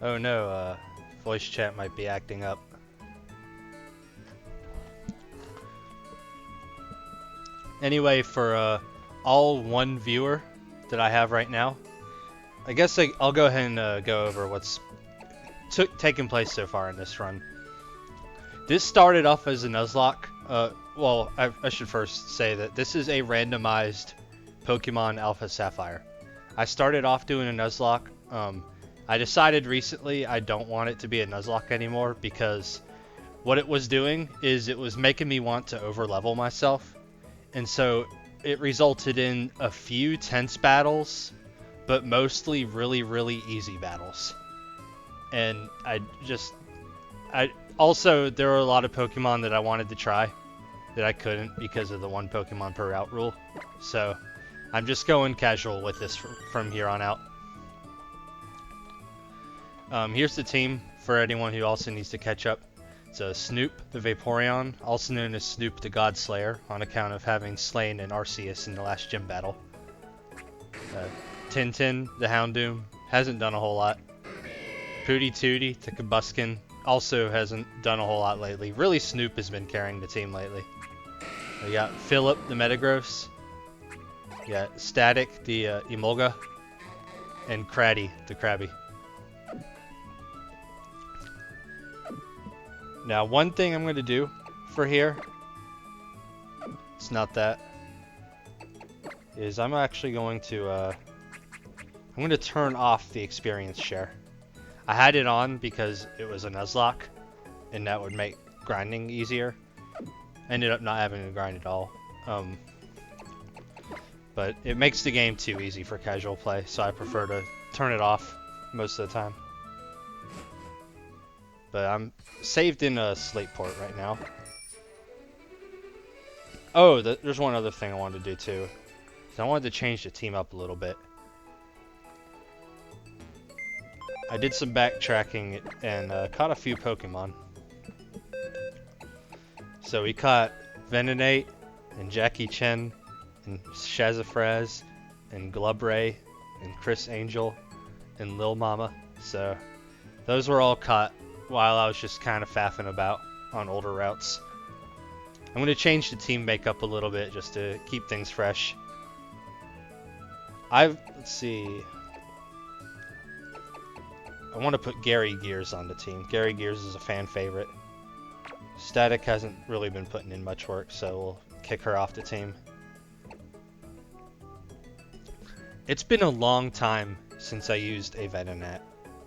Oh no, voice chat might be acting up. Anyway, for all one viewer that I have right now, I guess I'll go ahead and go over what's taken place so far in this run. This started off as a nuzlocke. Well, I should first say that this is a randomized Pokemon Alpha Sapphire. I started off doing a nuzlocke. I decided recently I don't want it to be a nuzlocke anymore because what it was doing is it was making me want to overlevel myself. And so it resulted in a few tense battles, but mostly really, really easy battles. And also, there were a lot of Pokemon that I wanted to try that I couldn't because of the one Pokemon per route rule. So I'm just going casual with this from here on out. Here's the team for anyone who also needs to catch up. It's Snoop the Vaporeon, also known as Snoop the Godslayer, on account of having slain an Arceus in the last gym battle. Tintin the Houndoom, hasn't done a whole lot. Pooty Tooty the Kabuskin, also hasn't done a whole lot lately. Really, Snoop has been carrying the team lately. We got Philip the Metagross, we got Static the Emolga, and Craddy the Krabby. Now, one thing I'm going to do for here, it's not that, is I'm actually going to turn off the experience share. I had it on because it was a nuzlocke, and that would make grinding easier. Ended up not having to grind at all. But it makes the game too easy for casual play, so I prefer to turn it off most of the time. But I'm saved in a slate port right now. Oh, there's one other thing I wanted to do too. I wanted to change the team up a little bit. I did some backtracking and caught a few Pokemon. So we caught Venonate and Jackie Chen and Shazafraz and Glubray and Chris Angel and Lil Mama. So those were all caught while I was just kind of faffing about on older routes. I'm going to change the team makeup a little bit just to keep things fresh. Let's see. I want to put Gary Gears on the team. Gary Gears is a fan favorite. Static hasn't really been putting in much work, so we'll kick her off the team. It's been a long time since I used a Venonat,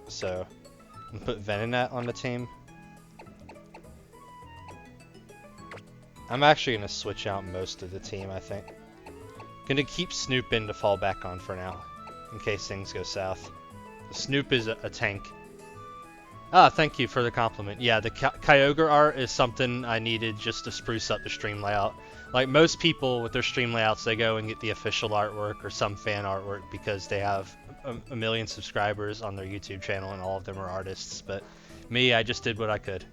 so I'm gonna put Venonat on the team. I'm actually gonna switch out most of the team, I think. Gonna keep Snoop in to fall back on for now, in case things go south. Snoop is a tank. Ah, thank you for the compliment. Yeah, the Kyogre art is something I needed just to spruce up the stream layout. Like most people with their stream layouts, they go and get the official artwork or some fan artwork because they have a million subscribers on their YouTube channel and all of them are artists. But me, I just did what I could.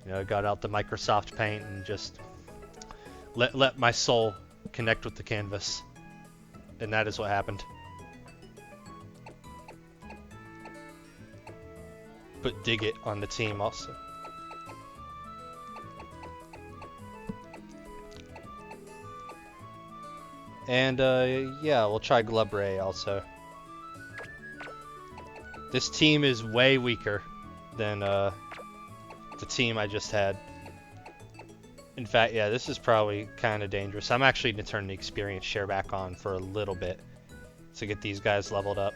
You know, got out the Microsoft Paint and just let my soul connect with the canvas. And that is what happened. Put Diggit on the team also. And yeah, we'll try Glubray also. This team is way weaker than the team I just had. In fact, yeah, this is probably kind of dangerous. I'm actually going to turn the experience share back on for a little bit to get these guys leveled up.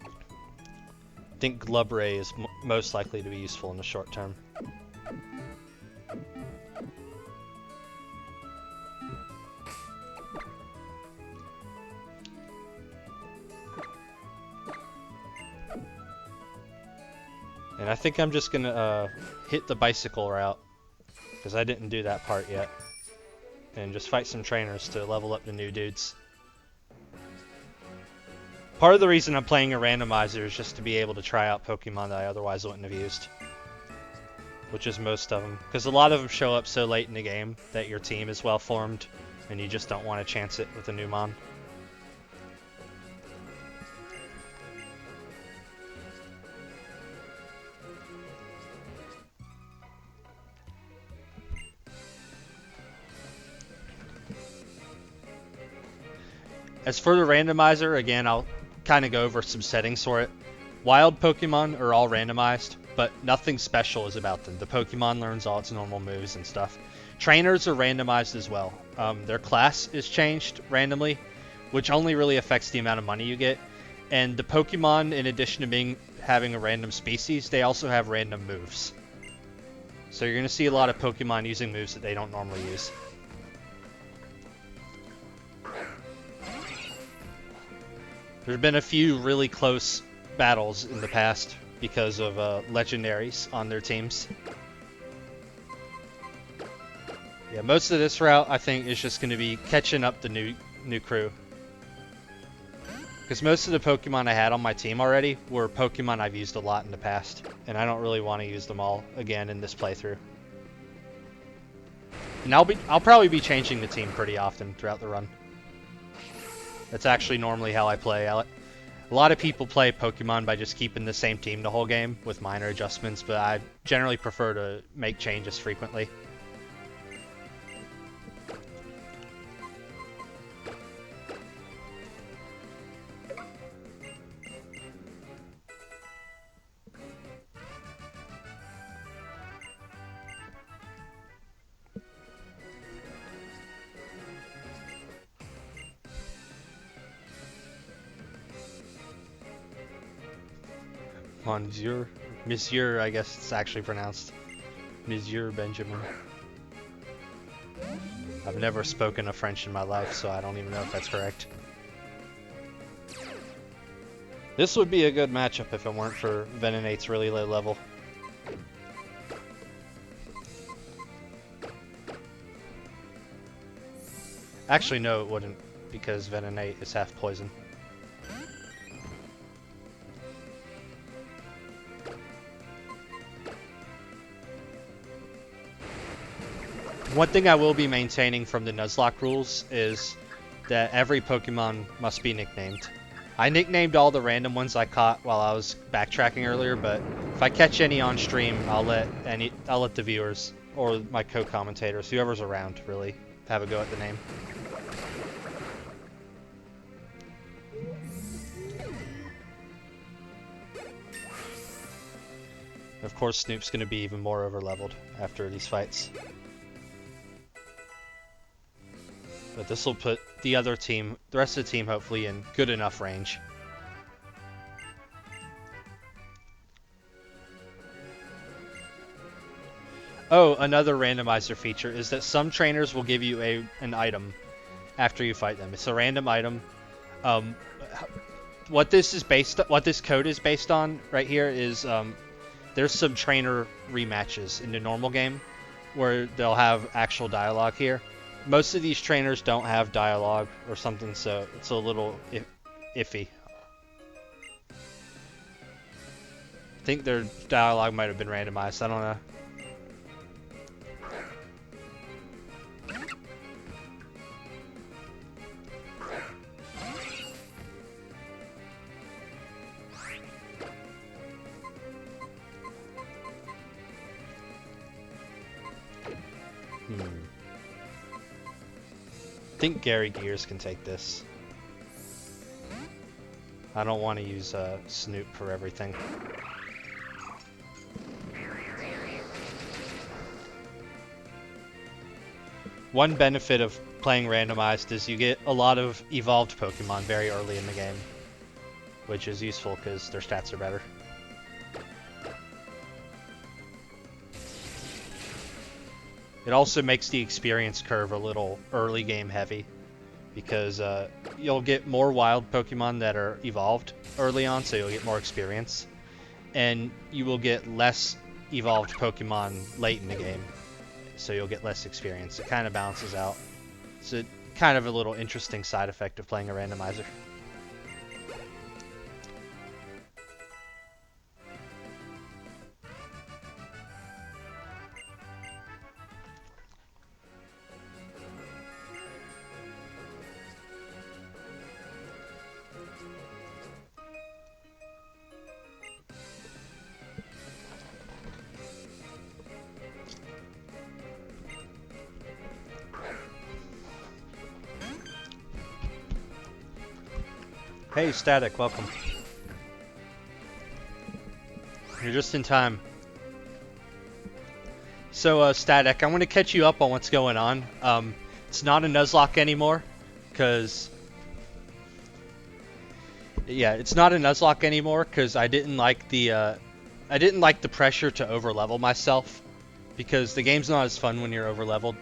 I think Glubray is most likely to be useful in the short term. And I think I'm just gonna hit the bicycle route, because I didn't do that part yet. And just fight some trainers to level up the new dudes. Part of the reason I'm playing a randomizer is just to be able to try out Pokemon that I otherwise wouldn't have used. Which is most of them. Because a lot of them show up so late in the game that your team is well formed, and you just don't want to chance it with a new mon. As for the randomizer, again, I'll kind of go over some settings for it. Wild Pokemon are all randomized, but nothing special is about them. The Pokemon learns all its normal moves and stuff. Trainers are randomized as well. Their class is changed randomly, which only really affects the amount of money you get. And the Pokemon, in addition to having a random species, they also have random moves. So you're going to see a lot of Pokemon using moves that they don't normally use. There's been a few really close battles in the past because of legendaries on their teams. Yeah, most of this route, I think, is just going to be catching up the new crew. Because most of the Pokemon I had on my team already were Pokemon I've used a lot in the past, and I don't really want to use them all again in this playthrough. And I'll probably be changing the team pretty often throughout the run. That's actually normally how I play. A lot of people play Pokemon by just keeping the same team the whole game with minor adjustments, but I generally prefer to make changes frequently. Monsieur, I guess it's actually pronounced. Monsieur Benjamin. I've never spoken a French in my life, so I don't even know if that's correct. This would be a good matchup if it weren't for Venenate's really low level. Actually, no, it wouldn't, because Venonate is half poison. One thing I will be maintaining from the Nuzlocke rules is that every Pokemon must be nicknamed. I nicknamed all the random ones I caught while I was backtracking earlier, but if I catch any on stream, I'll let the viewers or my co-commentators, whoever's around, really have a go at the name. Of course, Snoop's going to be even more over-leveled after these fights. But this will put the rest of the team, hopefully in good enough range. Oh, another randomizer feature is that some trainers will give you an item after you fight them. It's a random item. What this code is based on right here is there's some trainer rematches in the normal game where they'll have actual dialogue here. Most of these trainers don't have dialogue or something, so it's a little iffy. I think their dialogue might have been randomized, I don't know. I think Gary Gears can take this. I don't want to use Snoop for everything. One benefit of playing randomized is you get a lot of evolved Pokemon very early in the game, which is useful because their stats are better. It also makes the experience curve a little early game heavy, because you'll get more wild Pokemon that are evolved early on, so you'll get more experience. And you will get less evolved Pokemon late in the game, so you'll get less experience. It kind of balances out. It's kind of a little interesting side effect of playing a randomizer. Hey, Static, welcome. You're just in time. So, Static, I want to catch you up on what's going on. It's not a nuzlocke anymore, because... Yeah, it's not a nuzlocke anymore, because I didn't like the pressure to overlevel myself, because the game's not as fun when you're overleveled.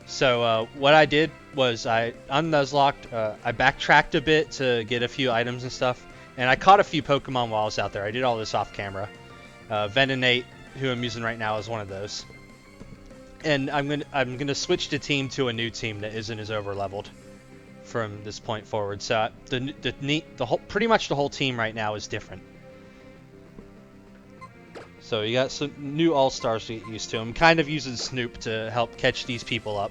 So, what I did was I unnuzlocked, I backtracked a bit to get a few items and stuff, and I caught a few Pokemon while I was out there. I did all this off camera. Venonate, who I'm using right now, is one of those. And I'm gonna switch the team to a new team that isn't as overleveled from this point forward. So pretty much the whole team right now is different. So you got some new all-stars to get used to. I'm kind of using Snoop to help catch these people up,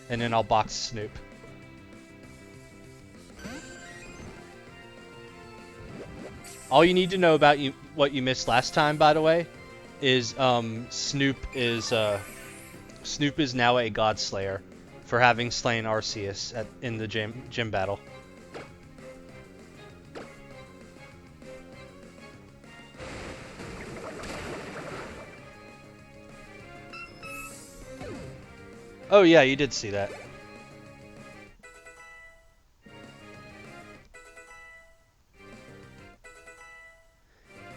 and then I'll box Snoop. All you need to know about what you missed last time, by the way, is Snoop is now a God Slayer for having slain Arceus in the gym battle. Oh yeah, you did see that.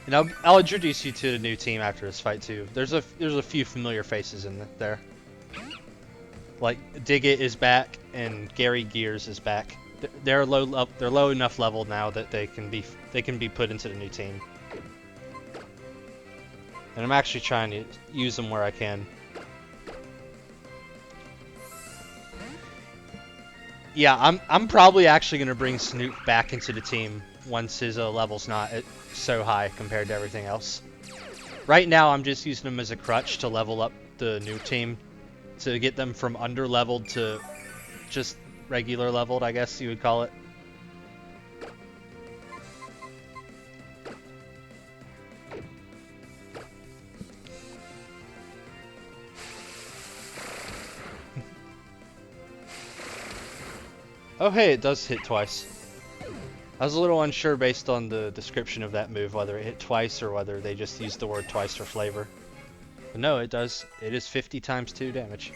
And I'll introduce you to the new team after this fight too. There's a few familiar faces in there. Like Diggit is back and Gary Gears is back. They're low enough level now that they can be put into the new team. And I'm actually trying to use them where I can. Yeah, I'm probably actually gonna bring Snoop back into the team once his level's not so high compared to everything else. Right now, I'm just using him as a crutch to level up the new team, to get them from under-leveled to just regular leveled, I guess you would call it. Oh hey, it does hit twice. I was a little unsure based on the description of that move, whether it hit twice or whether they just used the word twice for flavor. But no, it does. It is 50 times 2 damage.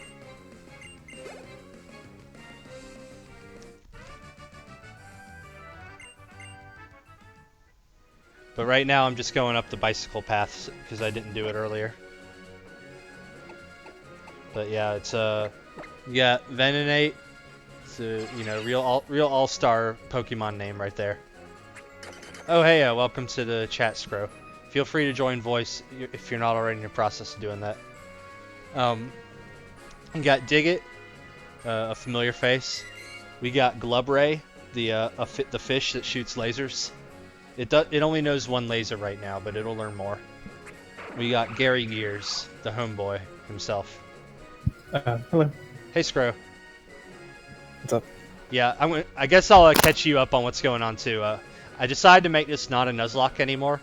But right now I'm just going up the bicycle paths because I didn't do it earlier. But yeah, it's yeah, Venonate. It's a, you know, real all-star Pokemon name right there. Oh hey, welcome to the chat, Scro. Feel free to join voice if you're not already in the process of doing that. We got Diggit, a familiar face. We got Glubray, the fish that shoots lasers. It only knows one laser right now, but it'll learn more. We got Gary Gears, the homeboy himself. Hello. Hey, Scro. What's up? Yeah, I guess I'll catch you up on what's going on too. I decided to make this not a nuzlocke anymore,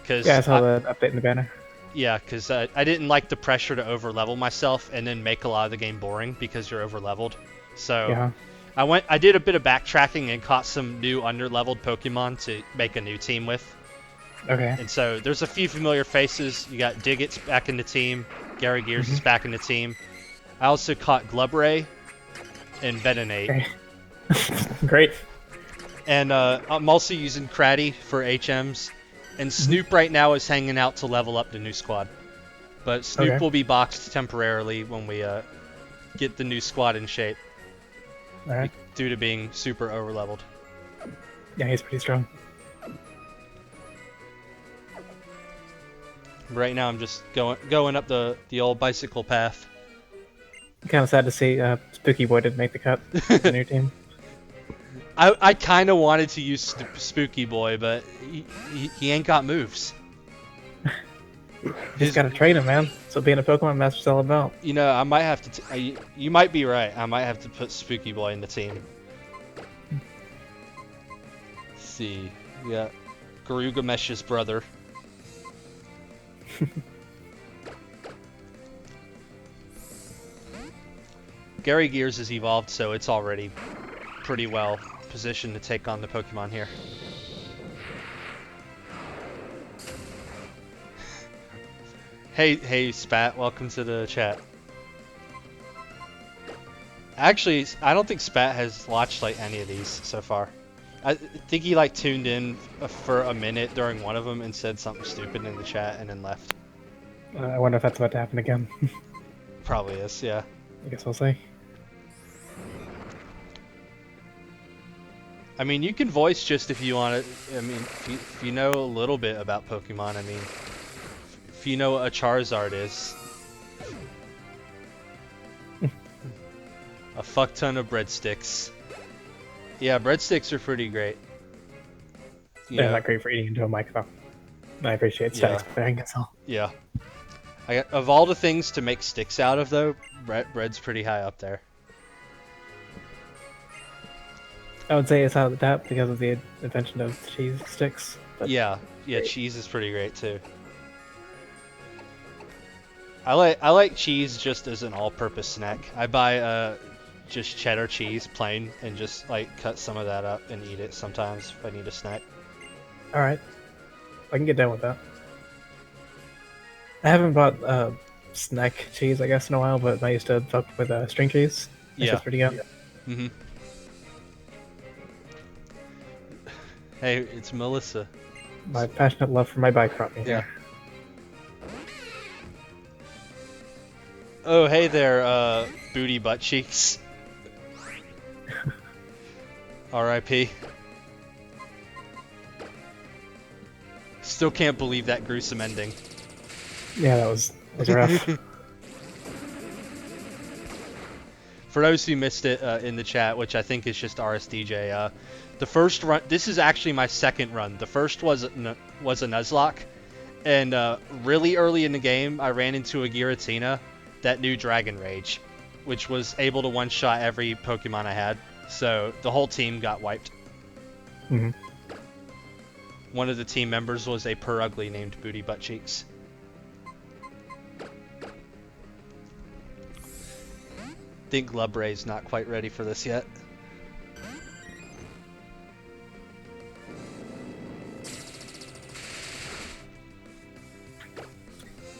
cause yeah, I saw the update in the banner. Yeah, because I didn't like the pressure to overlevel myself and then make a lot of the game boring because you're overleveled. So Yeah. I did a bit of backtracking and caught some new underleveled Pokemon to make a new team with. Okay. And so there's a few familiar faces. You got Diggit's back in the team. Gary Gears is back in the team. I also caught Glubray and Venonate. Okay. Great. And I'm also using Craddy for HMs. And Snoop right now is hanging out to level up the new squad. But Snoop will be boxed temporarily when we get the new squad in shape. Alright. Due to being super overleveled. Yeah, he's pretty strong. Right now I'm just going up the old bicycle path. Kind of sad to see Spooky Boy didn't make the cut on your team. I kind of wanted to use Spooky Boy, but he ain't got moves. You just gotta train him, man. That's what being a Pokemon Master's all about. You know, I might have to... you might be right. I might have to put Spooky Boy in the team. Let's see. We got Garugamesh's brother. Gary Gears is evolved, so it's already pretty well position to take on the Pokemon here. Hey, Spat, welcome to the chat. Actually, I don't think Spat has watched like any of these so far. I think he like tuned in for a minute during one of them and said something stupid in the chat and then left. I wonder if that's about to happen again. Probably is, yeah. I guess we'll see. I mean, you can voice just if you want to. I mean, if you know a little bit about Pokemon, I mean, if you know what a Charizard is. A fuck ton of breadsticks. Yeah, breadsticks are pretty great. They're not great for eating into a microphone. I appreciate static sparing, that's all. Yeah. Of all the things to make sticks out of, though, bread's pretty high up there. I would say it's out of the top because of the invention of cheese sticks. But yeah, cheese is pretty great too. I like cheese just as an all-purpose snack. I buy just cheddar cheese plain and just like cut some of that up and eat it sometimes if I need a snack. All right, I can get down with that. I haven't bought snack cheese, I guess, in a while, but I used to fuck with string cheese. That's pretty good. Mhm. Hey, it's Melissa. My passionate love for my bike brought me here. Oh, hey there, booty butt cheeks. R.I.P. Still can't believe that gruesome ending. Yeah, that was rough. For those who missed it in the chat, which I think is just RSDJ, the first run. This is actually my second run. The first was a nuzlocke, and really early in the game, I ran into a Giratina that knew Dragon Rage, which was able to one-shot every Pokemon I had. So the whole team got wiped. Mm-hmm. One of the team members was a Purugly named Booty Butt Cheeks. Think Lubray's not quite ready for this yet.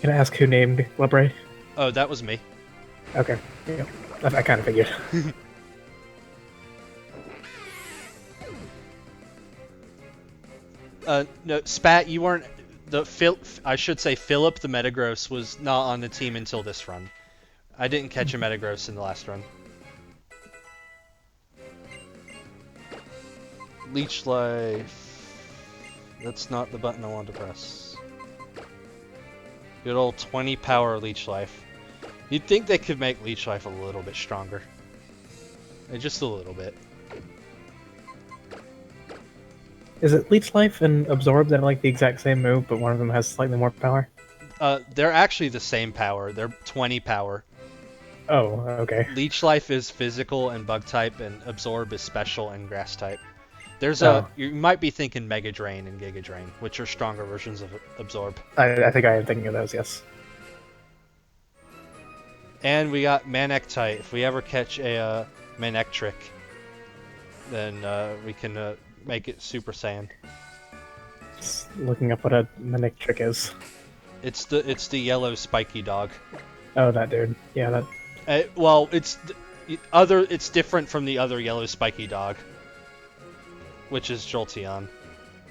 Can I ask who named Lebray? Oh, that was me. Okay. Yeah. I kind of figured. No, Spat, you weren't... I should say Philip the Metagross was not on the team until this run. I didn't catch a Metagross in the last run. Leech Life... That's not the button I wanted to press. Good old 20 power Leech Life. You'd think they could make Leech Life a little bit stronger. Just a little bit. Is it Leech Life and Absorb that are like the exact same move, but one of them has slightly more power? They're actually the same power. They're 20 power. Oh, okay. Leech Life is physical and bug type, and Absorb is special and grass type. There's you might be thinking Mega Drain and Giga Drain, which are stronger versions of Absorb. I think I am thinking of those, yes. And we got Manectite. If we ever catch a Manectric, then we can make it Super Saiyan. Just looking up what a Manectric is. It's the yellow spiky dog. Oh, that dude. Yeah, that. Well, it's different from the other yellow spiky dog, which is Jolteon.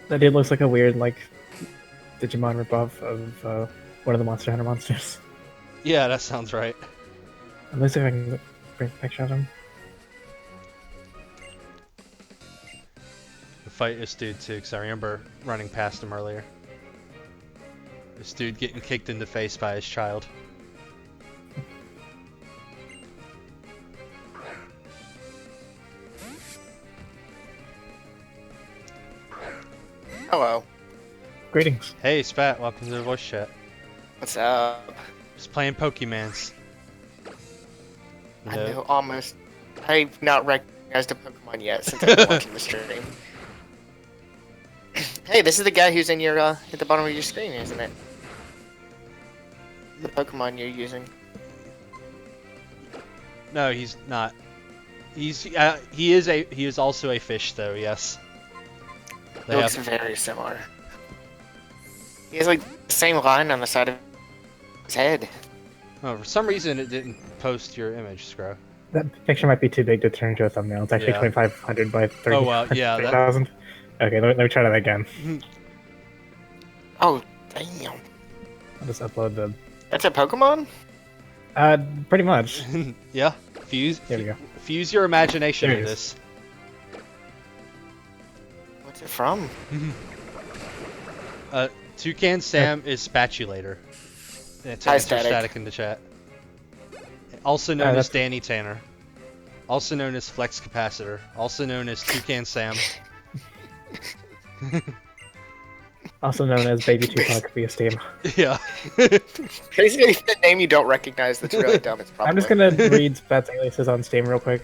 That dude looks like a weird, like, Digimon ripoff of one of the Monster Hunter monsters. Yeah, that sounds right. Let me see if I can bring a picture of him. Fight this dude too, because I remember running past him earlier. This dude getting kicked in the face by his child. Hello. Greetings. Hey, Spat, welcome to the voice chat. What's up? Just playing Pokemans. I know almost. I've not recognized a Pokemon yet since I've been watching the stream. Hey, this is the guy who's in your at the bottom of your screen, isn't it? The Pokemon you're using. No, he's not. he is also a fish though. Yes. It looks very similar. He has like the same line on the side of his head. Oh, for some reason it didn't post your image, Scro. That picture might be too big to turn into a thumbnail. It's actually Yeah. 2500 by 30. Oh well, yeah. 30,000. Okay, let me try that again. Oh, damn. I'll just upload the. That's a Pokemon? Pretty much. Yeah. Fuse. There we go. Fuse your imagination There in it this. What's it from? Toucan Sam is Spatulator. It's Hi, static in the chat. Also known as that's- Danny Tanner. Also known as Flex Capacitor. Also known as Toucan Sam. Also known as Baby Tupac via Steam. Yeah. Basically, the name you don't recognize that's really dumb. It's probably. I'm just gonna read Spat's aliases on Steam real quick.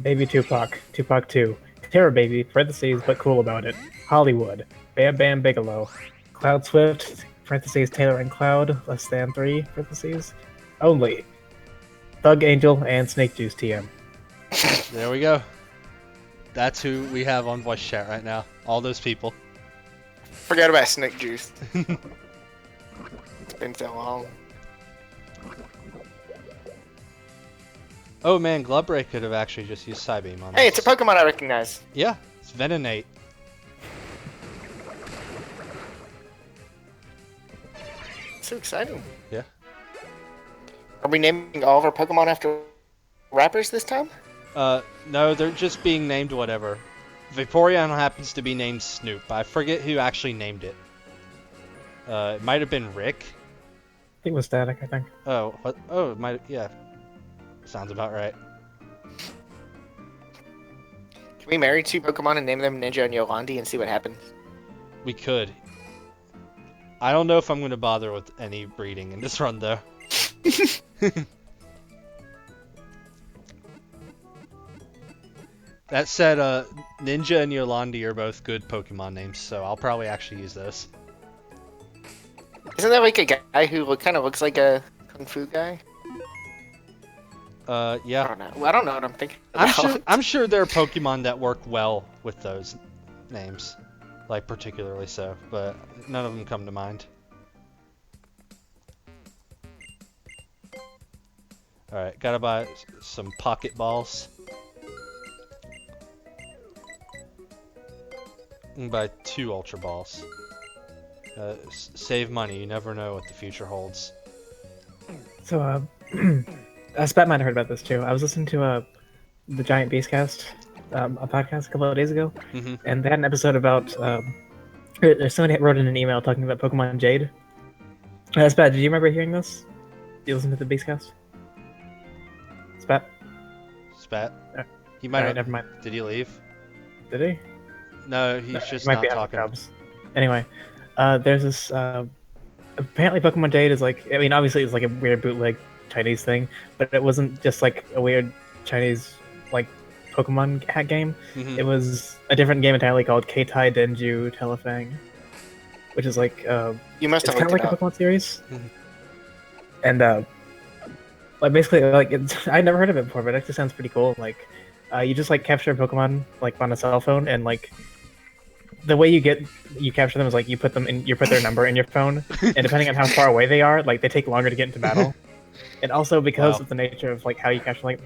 Baby Tupac, Tupac 2, Terror Baby, parentheses, but cool about it, Hollywood, Bam Bam Bigelow, Cloud Swift, parentheses, Taylor and Cloud, less than 3, parentheses, only, Thug Angel, and Snake Juice TM. There we go. That's who we have on voice chat right now. All those people. Forget about Snake Juice. It's been so long. Oh man, Glubray could have actually just used Psybeam on Hey, this. it's a Pokemon I recognize. Yeah, it's Venonate. So exciting. Yeah. Are we naming all of our Pokemon after rappers this time? No, they're just being named whatever. Vaporeon happens to be named Snoop. I forget who actually named it. It might have been Rick. I think it was Static, I think. Oh, what? Oh, it might. Yeah, sounds about right. Can we marry 2 Pokemon and name them Ninja and Yolandi and see what happens? We could. I don't know if I'm going to bother with any breeding in this run though. That said, Ninja and Yolandi are both good Pokemon names, so I'll probably actually use those. Isn't that like a guy who kind of looks like a Kung Fu guy? I Yeah. don't know. Well, I don't know what I'm thinking about. I'm sure there are Pokemon that work well with those names, like particularly so, but none of them come to mind. Alright, gotta buy some Pocket Balls. And buy 2 Ultra Balls. Save money, you never know what the future holds. So, Spat might have heard about this too. I was listening to the Giant Beastcast, a podcast a couple of days ago, Mm-hmm. and they had an episode about. Somebody wrote in an email talking about Pokemon Jade. Spat, did you remember hearing this? You listened to the Beastcast? Spat? Spat? Uh, He might Alright, have. never mind. Did he leave? Did he? No, he's No, just he might not be having talking. problems. Anyway, there's this. Apparently, Pokemon Jade is like. I mean, obviously, it's like a weird bootleg Chinese thing, but it wasn't just like a weird Chinese like Pokemon hack game. Mhm. It was a different game entirely called Keitai Denju Telefang, which is like You must it's have kind looked of like it a up. Pokemon series, Mhm. and like basically like I'd never heard of it before, but it actually sounds pretty cool. Like you just like capture a Pokemon like on a cell phone, and like the way you capture them is like you put their number in your phone, and depending on how far away they are, like they take longer to get into battle. And also because Wow. of the nature of like how you capture like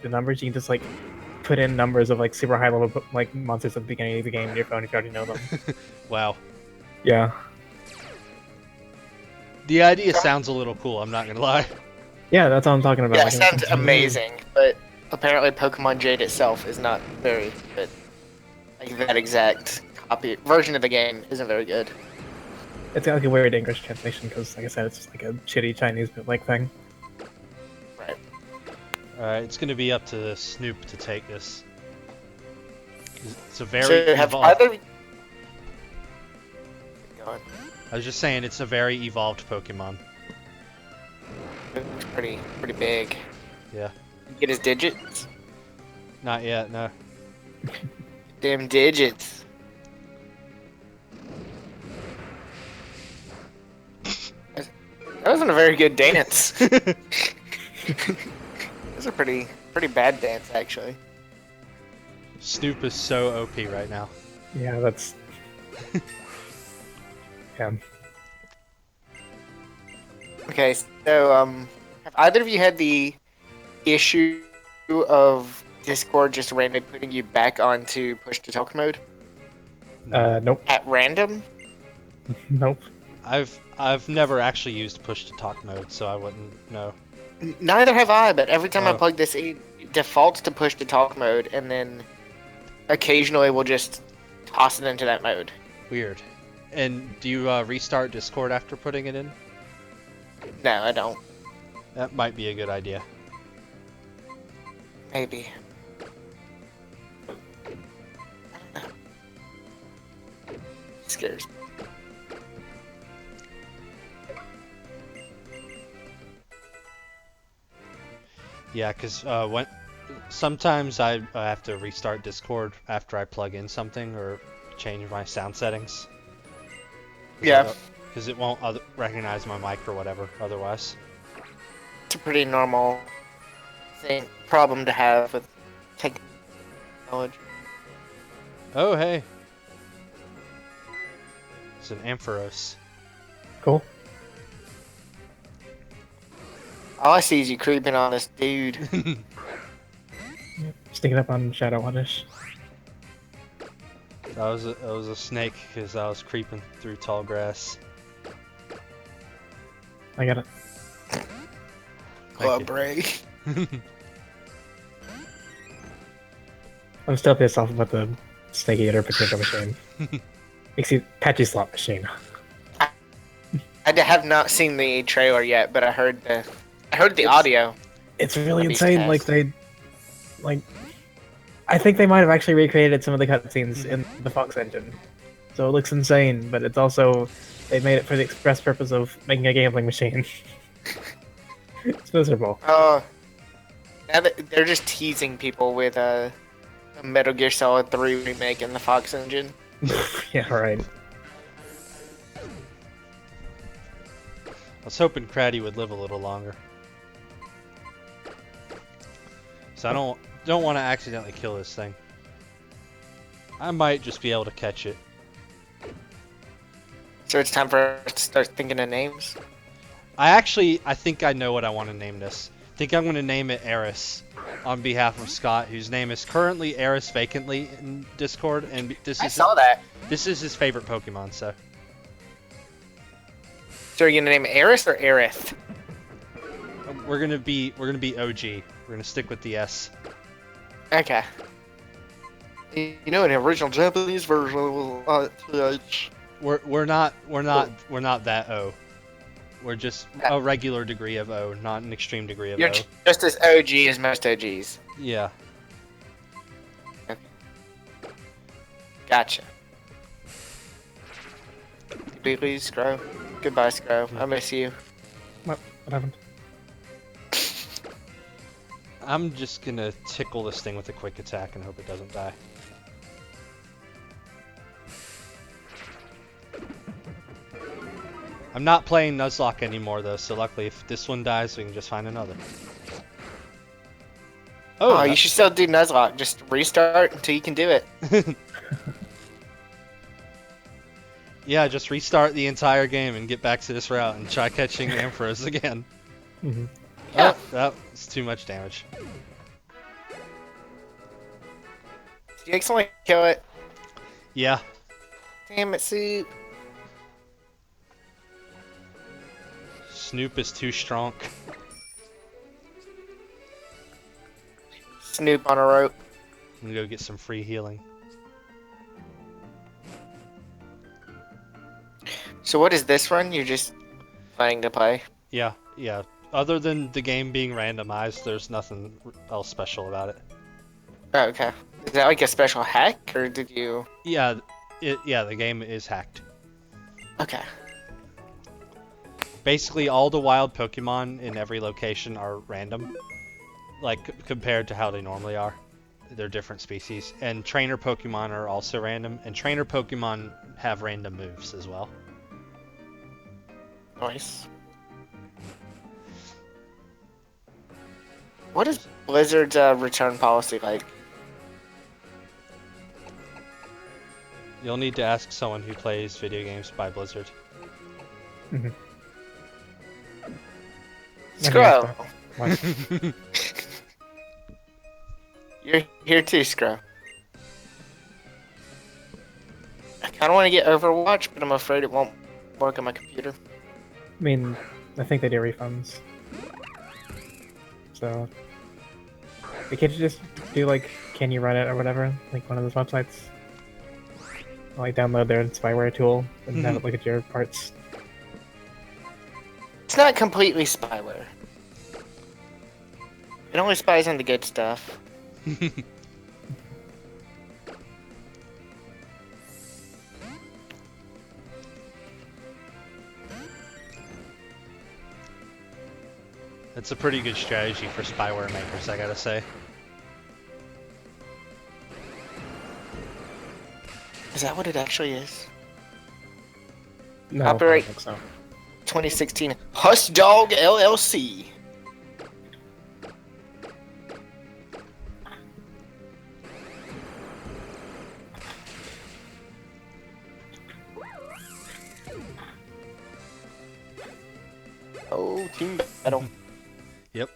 the numbers, you can just like put in numbers of like super high level like monsters at the beginning of the game in your phone if you already know them. Wow. Yeah. The idea sounds a little cool, I'm not gonna lie. Yeah, that's all I'm talking about. Yeah, Like, it sounds amazing, but apparently Pokemon Jade itself is not very good. Like that exact version of the game isn't very good. It's got like a weird English translation because, like I said, it's just like a shitty Chinese like thing. Right. Alright, it's gonna be up to Snoop to take this. It's a very So have evolved... either... Go on. I was just saying, it's a very evolved Pokemon. It's pretty big. Yeah. You get his digits? Not yet, no. Damn digits. That wasn't a very good dance. Those are pretty pretty bad dance, actually. Snoop is so OP right now. Yeah, that's. Yeah. Okay, so have either of you had the issue of Discord just randomly putting you back onto push to talk mode Nope. at random? Nope. I've never actually used push to talk mode, so I wouldn't know. Neither have I, but every time I Oh. plug this in, it defaults to push to talk mode, and then occasionally we'll just toss it into that mode. Weird. And do you restart Discord after putting it in? No, I don't. That might be a good idea. Maybe. Scares me. Yeah, because when sometimes I have to restart Discord after I plug in something or change my sound settings. Yeah. Because it won't recognize my mic or whatever otherwise. It's a pretty normal problem to have with technology. Oh, hey. It's an Ampharos. Cool. All I see is you creeping on this dude. Sneaking up on Shadow Oddish. That was a snake because I was creeping through tall grass. I got it. Thank you. Bray. I'm still pissed off about the Snake Eater potato machine. Patchy slot machine. I have not seen the trailer yet, but I heard the audio. It's really That'd be insane. fast. I think they might have actually recreated some of the cutscenes in the Fox engine. So it looks insane, but it's also they made it for the express purpose of making a gambling machine. It's miserable. Oh, now they're just teasing people with a Metal Gear Solid 3 remake in the Fox engine. Yeah, right. I was hoping Craddy would live a little longer. So I don't want to accidentally kill this thing. I might just be able to catch it. So it's time for us to start thinking of names. I think I know what I want to name this. I think I'm going to name it Eris on behalf of Scott, whose name is currently Eris vacantly in Discord, and I saw that. This is his favorite Pokemon, so. So are you gonna name it Eris or Aerith? We're gonna be OG. We're gonna stick with the S. Okay. You know, in the original Japanese version, it was TH. We're not that O. We're just a regular degree of O, not an extreme degree of You're O. just as OG as most OGs. Yeah. Gotcha. Completely, Scro. Goodbye, Scro. I miss you. What happened? I'm just gonna tickle this thing with a quick attack and hope it doesn't die. I'm not playing Nuzlocke anymore though, so luckily if this one dies, we can just find another. Oh, you should still do Nuzlocke. Just restart until you can do it. Yeah, just restart the entire game and get back to this route and try catching Ampharos again. Mm-hmm. Yeah. Oh, that was too much damage. Did you accidentally kill it? Yeah. Damn it, Soup. Snoop is too strong. Snoop on a rope. I'm gonna go get some free healing. So what is this run? You're just planning to play? Yeah. Other than the game being randomized, there's nothing else special about it. Oh, okay. Is that like a special hack, or did you... Yeah, the game is hacked. Okay. Basically, all the wild Pokemon in every location are random, like compared to how they normally are. They're different species, and trainer Pokemon are also random, and trainer Pokemon have random moves as well. Nice. What is Blizzard's return policy like? You'll need to ask someone who plays video games by Blizzard. Mm-hmm. Scro! What? You're here too, Scro. I kind of want to get Overwatch, but I'm afraid it won't work on my computer. I mean, I think they do refunds. So, we can't just do like, can you run it or whatever, like one of those websites. Like download their spyware tool and have it look at your parts. It's not completely spyware. It only spies on the good stuff. It's a pretty good strategy for spyware makers, I gotta say. Is that what it actually is? No, Copyright I don't think so. 2016 Hush Dog LLC. Oh, team battle. Yep.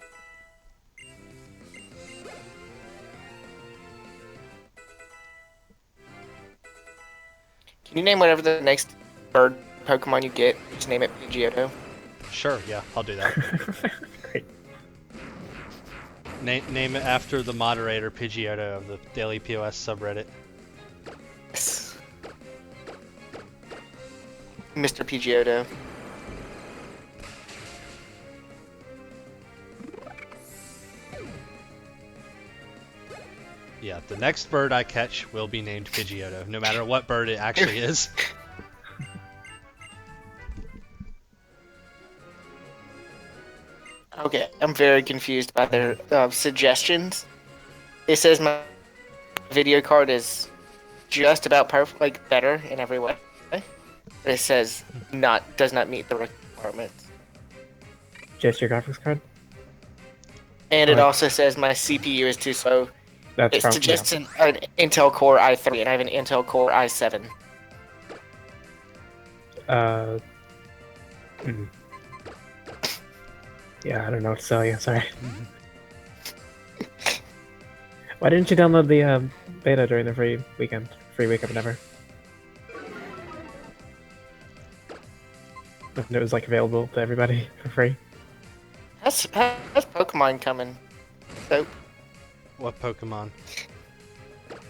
Can you name whatever the next bird Pokemon you get? Just name it Pidgeotto. Sure, yeah, I'll do that. Great. Name it after the moderator Pidgeotto of the Daily POS subreddit. Yes. Mr. Pidgeotto. Yeah, the next bird I catch will be named Pidgeotto, no matter what bird it actually is. Okay, I'm very confused by their suggestions. It says my video card is just about perfect, like better in every way. But it says does not meet the requirements. Just your graphics card? And it Right. also says my CPU is too slow. That's It from, suggests an Intel Core i3, and I have an Intel Core i7. hmm. Yeah, I don't know what to tell you, sorry. Why didn't you download the beta during the free week of whatever? If it was like available to everybody for free. How's Pokemon coming? So, What Pokemon?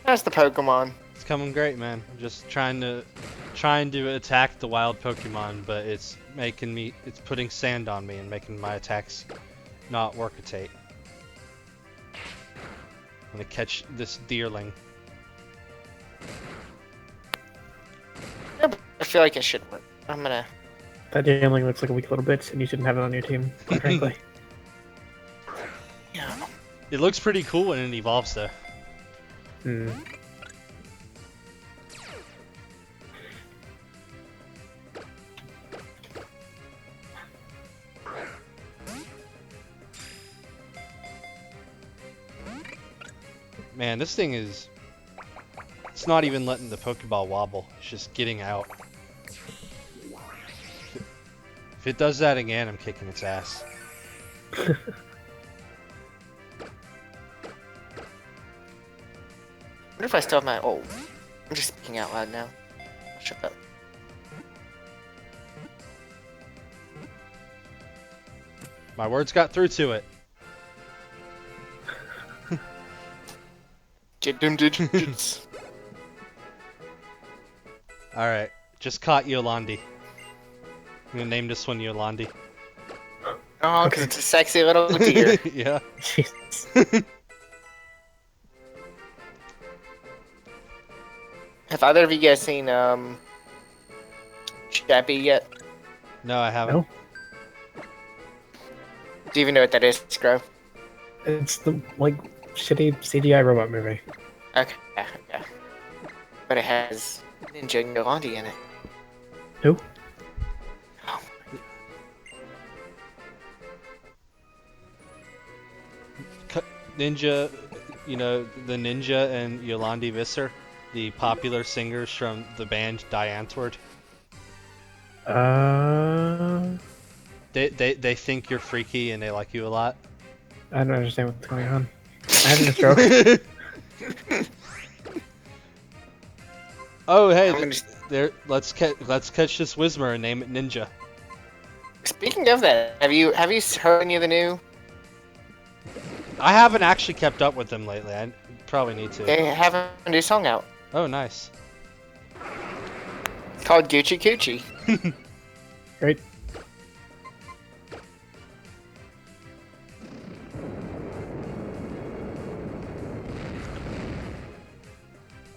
how's the Pokemon? It's coming great, man. I'm just trying to attack the wild Pokemon, but it's putting sand on me and making my attacks not workatate. I'm gonna catch this deerling. Yeah, but I feel like it should work. I'm gonna. That dealing looks like a weak little bitch, and you shouldn't have it on your team, quite frankly. Yeah. It looks pretty cool when it evolves, though. Hmm. Man, this thing is... It's not even letting the Pokeball wobble. It's just getting out. If it does that again, I'm kicking its ass. I wonder if I still have my. Oh, I'm just speaking out loud now. Shut up. My words got through to it. Get them digits. Alright, just caught Yolandi. I'm gonna name this one Yolandi. Oh, because it's a sexy little deer. Yeah. Jesus. Have either of you guys seen Chappie yet? No, I haven't. No? Do you even know what that is, Scro? It's the, like, shitty CGI robot movie. Okay, yeah. But it has Ninja and Yolandi in it. Who? Ninja, you know, the Ninja and Yolandi Visser, the popular singers from the band Die Antwoord. They think you're freaky and they like you a lot. I don't understand what's going on. I having a stroke. Oh hey, I'm gonna- there. Let's catch this Whismer and name it Ninja. Speaking of that, have you heard any of the new? I haven't actually kept up with them lately. I probably need to. They have a new song out. Oh nice. It's called Gucci Coochie. Great.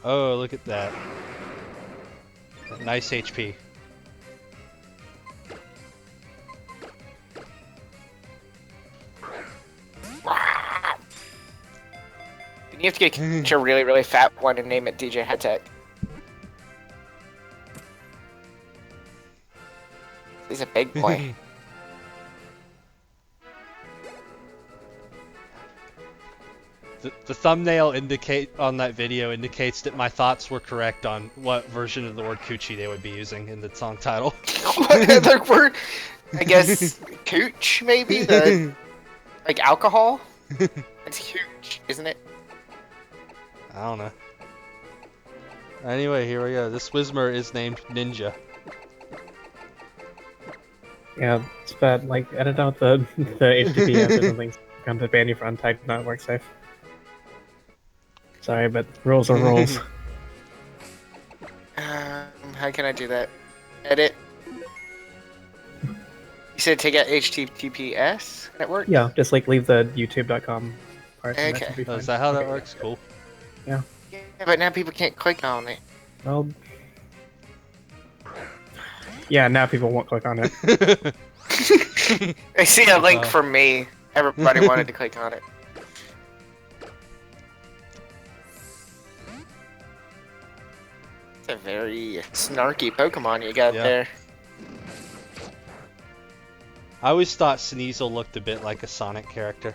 Oh look at that. Nice HP. You have to get a really, really fat one and name it DJ High Tech. He's a big boy. The thumbnail on that video indicates that my thoughts were correct on what version of the word coochie they would be using in the song title. What other word? I guess cooch, maybe? Like alcohol? It's cooch, isn't it? I don't know. Anyway, here we go. This Whismer is named Ninja. Yeah, it's bad. Like, edit out the HTTPS or something. Come to ban you for untagged, not work safe. Sorry, but rules are rules. How can I do that? Edit. You said take out HTTPS network? Yeah, just like leave the youtube.com part. And that Okay. should be Oh, fine. is that how that Okay. works? Cool. Yeah, but now people can't click on it. Well, yeah, now people won't click on it. I see a link for me. Everybody wanted to click on it. It's a very snarky Pokemon you got Yeah. there. I always thought Sneasel looked a bit like a Sonic character.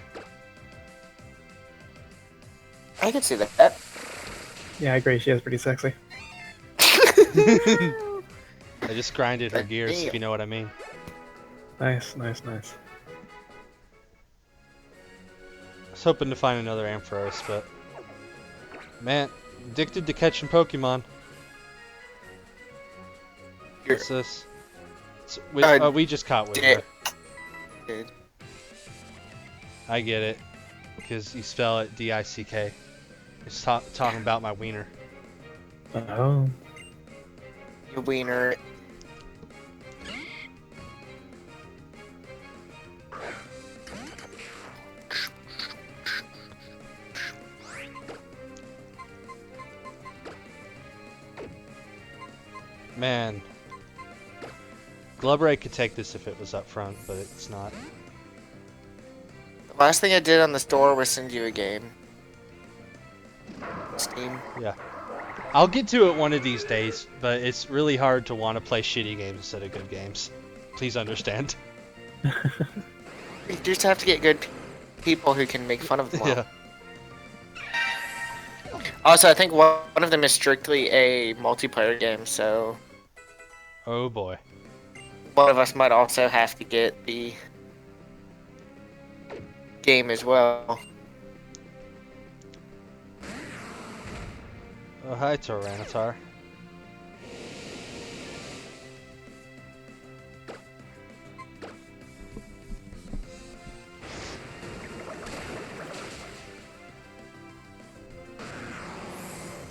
I can see that. Yeah, I agree. She is pretty sexy. I just grinded her gears, if you know what I mean. Nice, nice, nice. I was hoping to find another Ampharos, but... Man, addicted to catching Pokemon. What's this? We just caught Whisper. Dude. I get it. Because you spell it D-I-C-K. It's talking about my wiener. Oh. You wiener. Man. Glubray could take this if it was up front, but it's not. The last thing I did on the store was send you a game. Steam. Yeah. I'll get to it one of these days, but it's really hard to want to play shitty games instead of good games. Please understand. You just have to get good people who can make fun of them all. Yeah. Also, I think one of them is strictly a multiplayer game, so Oh boy. one of us might also have to get the game as well. Oh, hi, Tyranitar.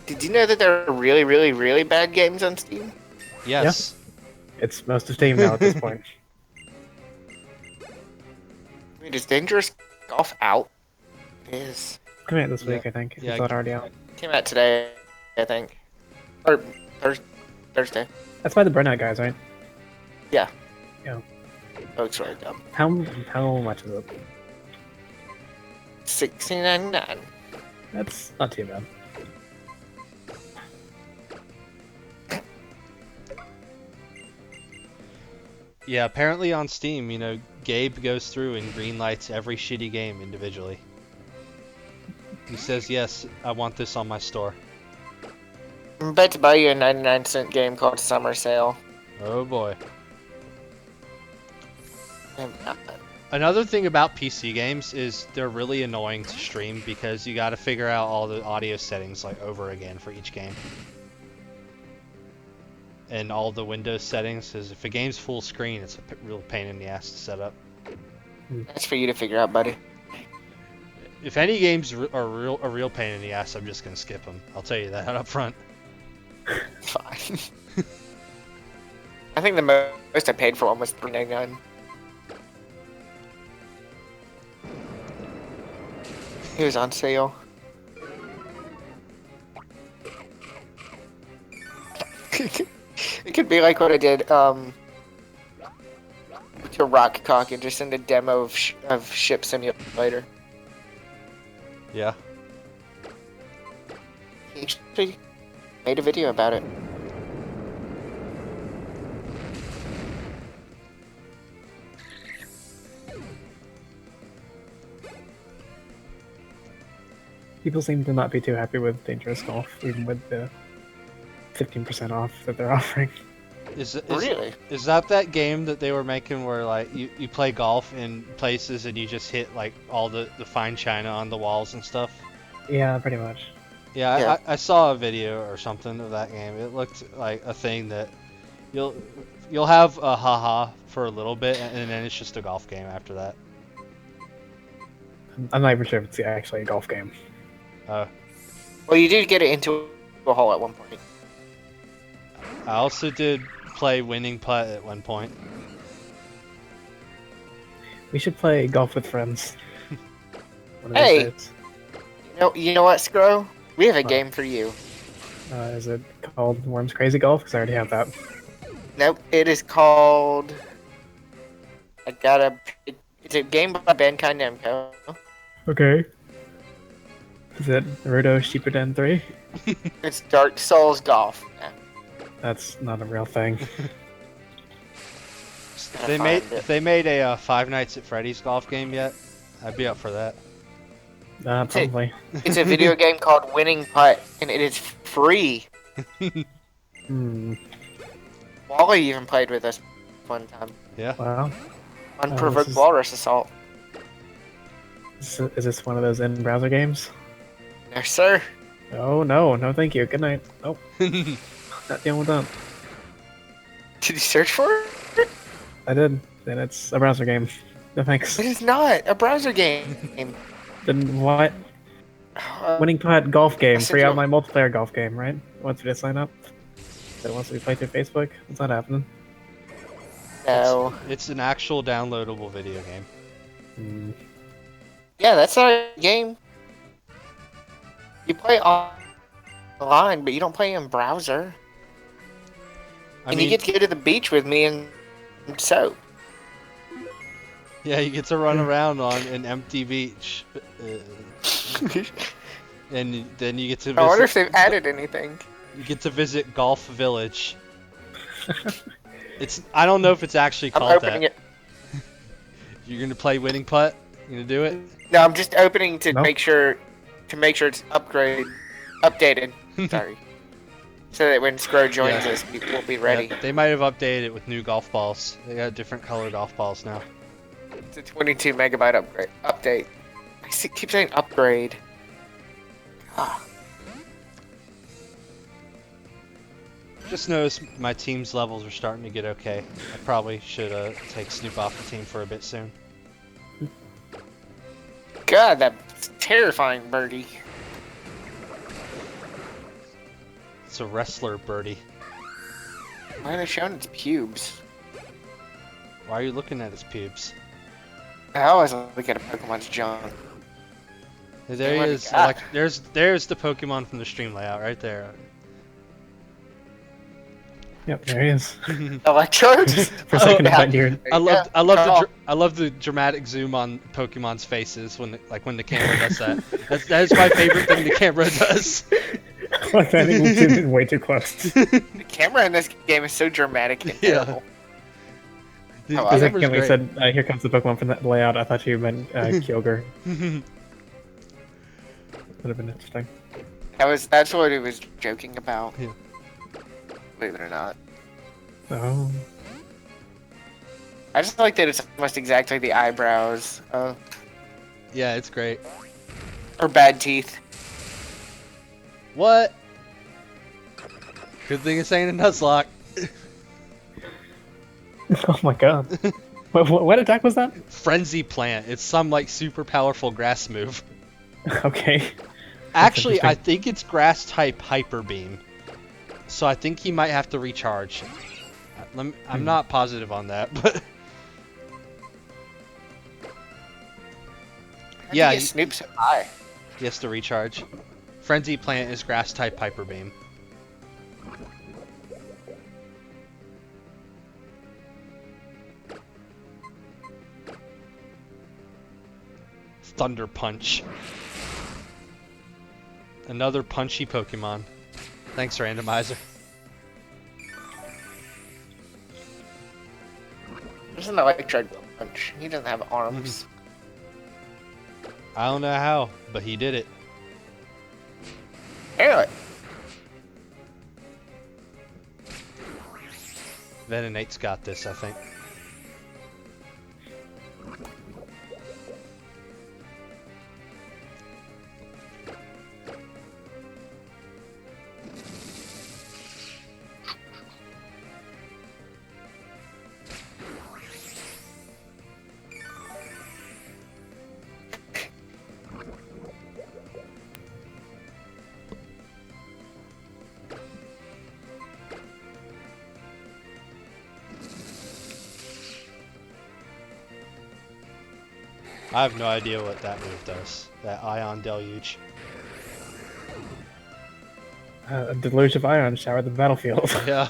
Did you know that there are really, really, really bad games on Steam? Yes. It's most of Steam now at this point. I mean, is Dangerous Golf out? It is. Come out this week, I think. Yeah, It's not already out. Came out today, I think. Or Thursday. That's by the Burnout guys, right? Yeah. Yeah. Looks really dumb. How much is it? $16.99. That's not too bad. Yeah, apparently on Steam, you know, Gabe goes through and greenlights every shitty game individually. He says, yes, I want this on my store. I'm about to buy you a 99-cent game called Summer Sale. Oh boy. I'm not- Another thing about PC games is they're really annoying to stream because you got to figure out all the audio settings like over again for each game. And all the Windows settings, because if a game's full screen, it's a real pain in the ass to set up. That's for you to figure out, buddy. If any games are a real pain in the ass, I'm just gonna skip them. I'll tell you that up front. Fine. I think the most I paid for one was $3.99. It was on sale. It could be like what I did to Rockcock and just send a demo of Ship Simulator. Yeah. He actually made a video about it. People seem to not be too happy with Dangerous Golf, even with the 15% off that they're offering. Really? Is that game that they were making where like you play golf in places and you just hit like all the fine china on the walls and stuff? Yeah, pretty much. Yeah, Yeah. I saw a video or something of that game. It looked like a thing that you'll have a haha for a little bit and then it's just a golf game after that. I'm not even sure if it's actually a golf game. Well, you did get it into a hole at one point. I also did play winning putt at one point. We should play golf with friends. One of these Hey! days. You know what, Scro? We have a What? game for you. Is it called Worms Crazy Golf? Because I already have that. Nope, it is called. It's a game by Bandai Namco. Okay. Is it Naruto Shippuden 3? It's Dark Souls Golf. Yeah, That's not a real thing. If they made a Five Nights at Freddy's golf game yet, I'd be up for that. Probably. it's a video game called Winning Putt, and it is free. Wally even played with us one time. Yeah. Wow. Unprovoked this is- Walrus Assault. Is this one of those in-browser games? No, sir. Oh, no. No, thank you. Good night. Oh, not dealing with that. Did you search for it? I did. Then it's a browser game. No thanks. It is not a browser game. Then what? Winning Putt golf game. I said Free you- online multiplayer golf game, right? Wants me to sign up? That wants to be played through Facebook? What's that happening? No. It's an actual downloadable video game. Yeah, that's not a game. You play online, but you don't play in browser. I You get to go to the beach with me and soap. yeah, you get to run around on an empty beach, and then you get to I wonder if visit. they've added anything. You get to visit Golf Village. I don't know if it's actually I'm called opening that. it. You're gonna play winning putt. You gonna do it? No, I'm just opening to No. make sure it's updated. Sorry. So that when Scro joins Yeah. us, we'll be ready. Yeah, they might have updated it with new golf balls. They got different color golf balls now. It's a 22 megabyte update. Keep saying upgrade. Ah. Just noticed my team's levels are starting to get okay. I probably should take Snoop off the team for a bit soon. God, that's terrifying, Birdie. It's a wrestler, Birdie. Why are they showing its pubes? Why are you looking at his pubes? I always look at a Pokemon's junk. There he what do is. you got? Like, there's the Pokemon from the stream layout right there. Yep, there he is. Electrodes? For a second, I yeah. thought you were... I love the dramatic zoom on Pokemon's faces when the camera does that. That is my favorite thing the camera does. Like, I think we zoomed in way too close. The camera in this game is so dramatic and Yeah. terrible. The Oh, For a I second, camera's when we great. said, here comes the Pokemon from that layout, I thought you meant Kyogre. would have been interesting. That's what he was joking about. Yeah. Believe it or not. Oh. I just like that it's almost exactly the eyebrows Yeah, it's great. or bad teeth. What? Good thing it's ain't a nuzlocke. Oh my god. What attack was that? Frenzy plant. It's some like super powerful grass move. Okay. Actually, I interesting. think it's grass type hyper beam. So I think he might have to recharge. I'm not positive on that, but yeah, How do you get Snoop so high? he has to recharge. Frenzy plant is grass type hyper beam. Thunder Punch. Another punchy Pokemon. Thanks, randomizer. There's an electric punch. He doesn't have arms. I don't know how, but he did it. Anyway, Venonat's got this, I think. I have no idea what that move does. That Ion Deluge. A deluge of ion showered the battlefield. Yeah.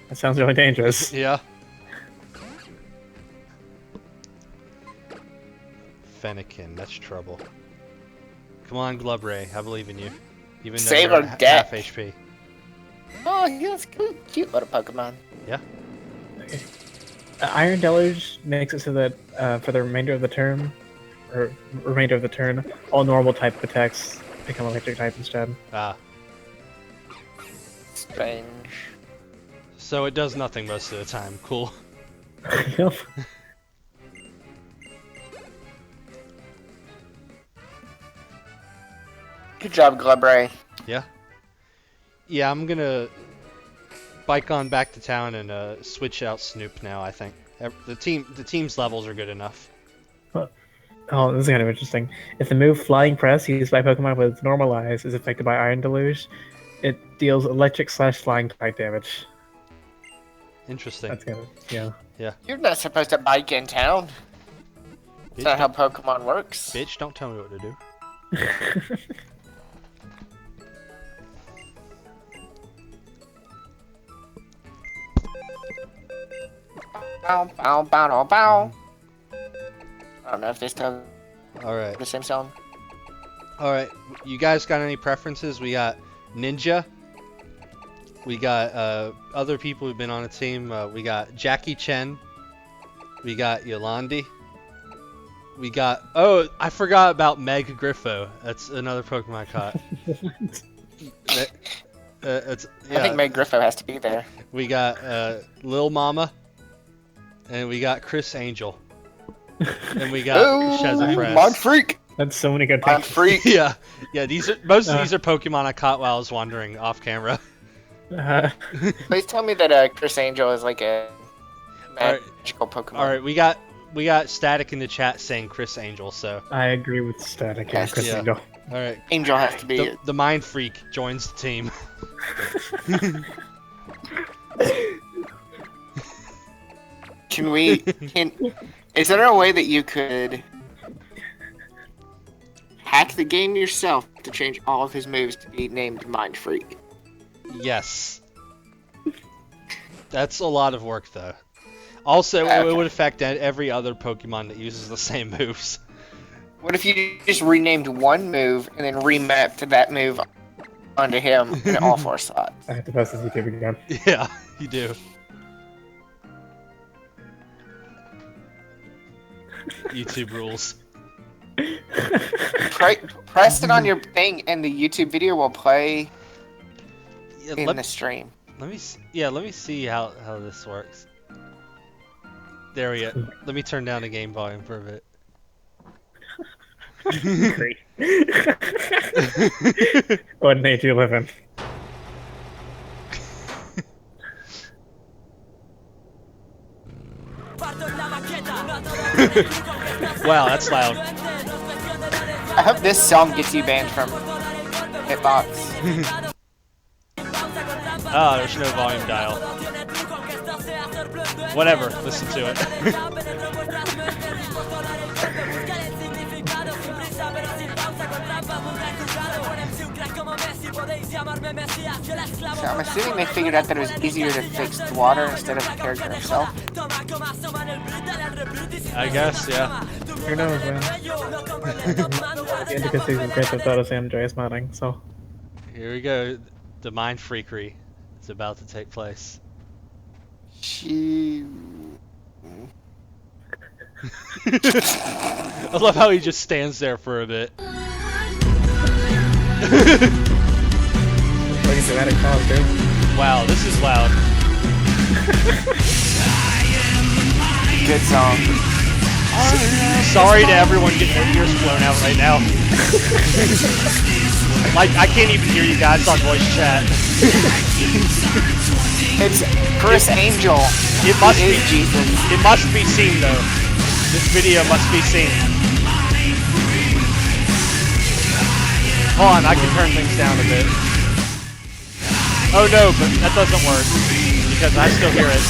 That sounds really dangerous. Yeah. Fennekin, that's trouble. Come on, Glubray, I believe in you. Even though Save you're our at death. half HP. oh, he was cute little Pokemon. Yeah. Iron Deluge makes it so that for the remainder of the turn, all normal type attacks become electric type instead. Ah. Strange. So it does nothing most of the time. Cool. Yep. Good job, Glubray. Yeah. Yeah, I'm gonna bike on back to town and switch out Snoop now. I think the team's levels are good enough. Oh, this is kind of interesting. If the move Flying Press used by Pokemon with Normal Eyes is affected by Iron Deluge, it deals electric/flying type damage. Interesting. That's kind of, yeah. You're not supposed to bike in town. That's not how Pokemon works. Bitch, don't tell me what to do. Bow, bow, bow, bow, bow. I don't know if this does Alright. the same song. Alright. You guys got any preferences? We got Ninja. We got other people who've been on the team. We got Jackie Chen. We got Yolandi. We got... Oh, I forgot about Meg Griffo. That's another Pokemon I caught. I think Meg Griffo has to be there. We got Lil Mama. And we got Chris Angel. And we got Shazza Press. Mind Freak! That's so many good Mind picks. Freak! Yeah. Yeah, most of these are Pokemon I caught while I was wandering off camera. Please tell me that Chris Angel is like a magical Pokemon. Alright, we got Static in the chat saying Chris Angel, so... I agree with Static and Yes. Chris Yeah. Angel. Alright. Angel has to be. The Mind Freak joins the team. Is there a way that you could hack the game yourself to change all of his moves to be named Mind Freak? Yes. That's a lot of work, though. Also, Okay. it would affect every other Pokemon that uses the same moves. What if you just renamed one move and then remapped that move onto him in all four slots? I have to post this YouTube again. Yeah, you do. YouTube rules. Press it on your thing, and the YouTube video will play Yeah, in the stream. let me see how this works. There we go. Let me turn down the game volume for a bit. Great. What age you live in? Wow, that's loud. I hope this song gets you banned from Hitbox. Oh, there's no volume dial. Whatever, listen to it. So I'm assuming they figured out that it was easier to fix the water instead of the character himself. I guess, yeah. Who knows, man? The intricacies of Grand Theft Auto San Andreas modding, so. Here we go. The mind freakery is about to take place. She... I love how he just stands there for a bit. Like a dramatic pause, dude. Wow, this is loud. Good song. Sorry to everyone getting their ears blown out right now. Like, I can't even hear you guys on voice chat. It's Chris Angel. It must He be is Jesus. It must be seen though. This video must be seen. Hold on, I can turn things down a bit. Oh no, but that doesn't work because I still hear it.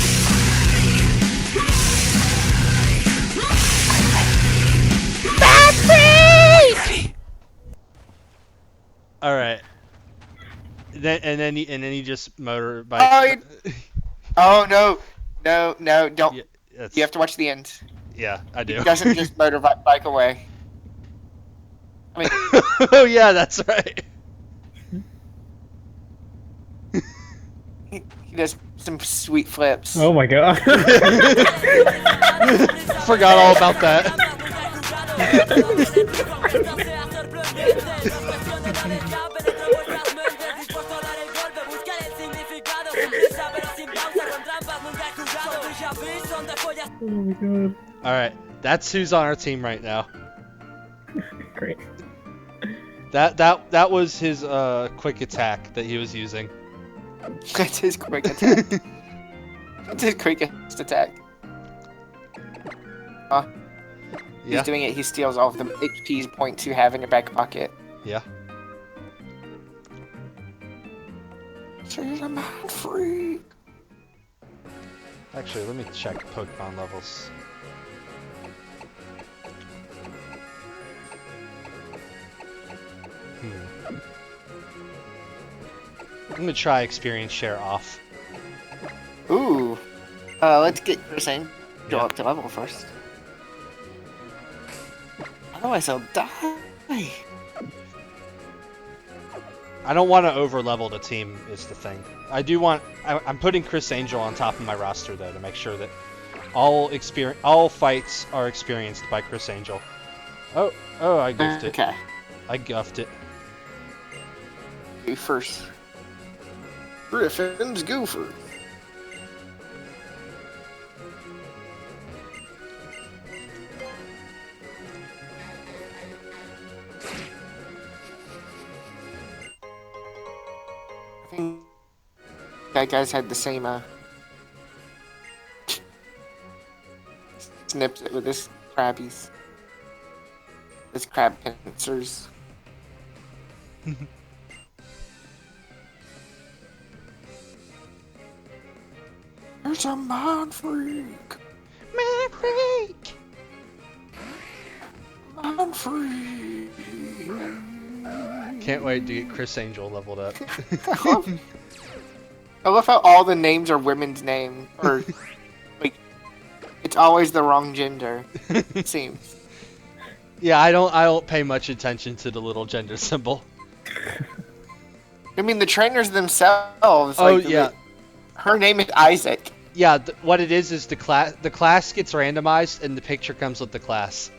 All right. Then he just motorbike. Oh no, don't. Yeah, You have to watch the end. yeah, I do. He doesn't just motorbike away. I mean, Oh yeah, that's right. he does some sweet flips. Oh my god. Forgot all about that. Oh my god. All right, that's who's on our team right now. Great. That was his quick attack that he was using. That's his quick attack. That's his quickest attack. Yeah. He's doing it. He steals all of the HP points you have in your back pocket. Yeah. She's a mad freak. Actually, let me check Pokemon levels. I'm gonna try experience share off. Ooh. Let's get Chris Angel up to level first. Otherwise, I'll die. I don't want to over level the team is the thing. I do want. I'm putting Chris Angel on top of my roster though to make sure that all fights are experienced by Chris Angel. Oh, I goofed it. Okay. I guffed it. Goofers. Griffin's Goofer. I think that guy's had the same snips it with his crabbies. His crab pincers. There's a mind freak. Man freak. Mind freak. Can't wait to get Chris Angel leveled up. I love how all the names are women's names, or like it's always the wrong gender. It seems. Yeah, I don't pay much attention to the little gender symbol. I mean, the trainers themselves. Oh like, yeah. Her name is Isaac. Yeah, what it is the class gets randomized and the picture comes with the class.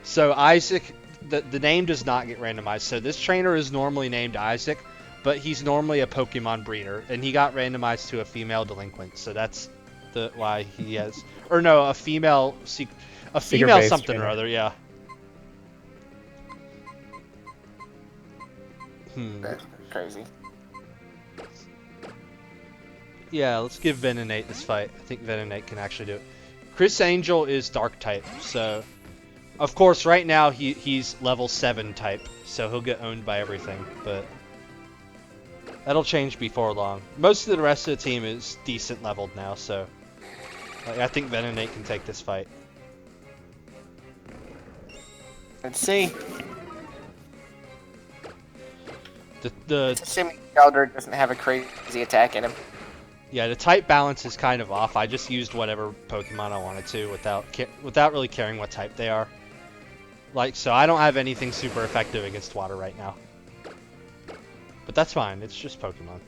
So Isaac the name does not get randomized. So this trainer is normally named Isaac, but he's normally a Pokemon breeder, and he got randomized to a female delinquent. So that's why he has, or no, a female Secret-based something trainer. or other. Yeah. That's crazy. Yeah, let's give Venonate this fight. I think Venonate can actually do it. Chris Angel is Dark type, so of course right now he's level 7 type, so he'll get owned by everything, but that'll change before long. Most of the rest of the team is decent leveled now, so I think Venonate can take this fight. Let's see. The Assuming Scalder doesn't have a crazy attack in him. Yeah, the type balance is kind of off. I just used whatever Pokemon I wanted to without really caring what type they are. Like, so I don't have anything super effective against water right now. But that's fine. It's just Pokemon.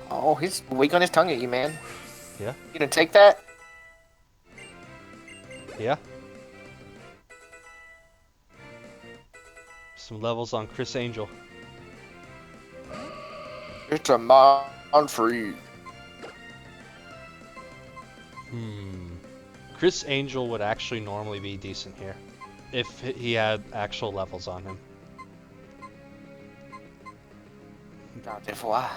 Oh, he's weak on his tongue at you, man. Yeah. You gonna take that? Yeah. Some levels on Chris Angel. It's a mon free. Chris Angel would actually normally be decent here if he had actual levels on him. Gardevoir.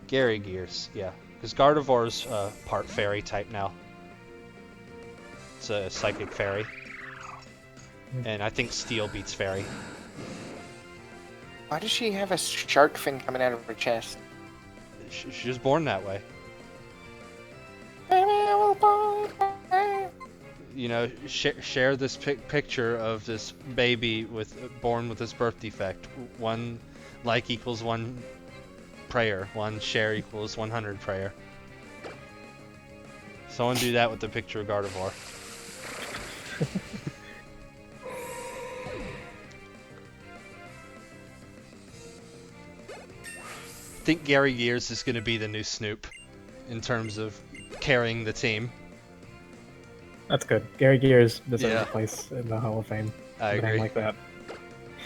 Gary Gears, yeah. Because Gardevoir's part fairy type now. It's a psychic fairy. And I think Steel beats fairy. Why does she have a shark fin coming out of her chest? She was born that way. You know, share this picture of this baby born with this birth defect. One like equals one prayer. One share equals 100 prayer. Someone do that with the picture of Gardevoir. I think Gary Gears is going to be the new Snoop in terms of carrying the team. That's good. Gary Gears deserves Yeah. a place in the Hall of Fame. I A name agree. like that.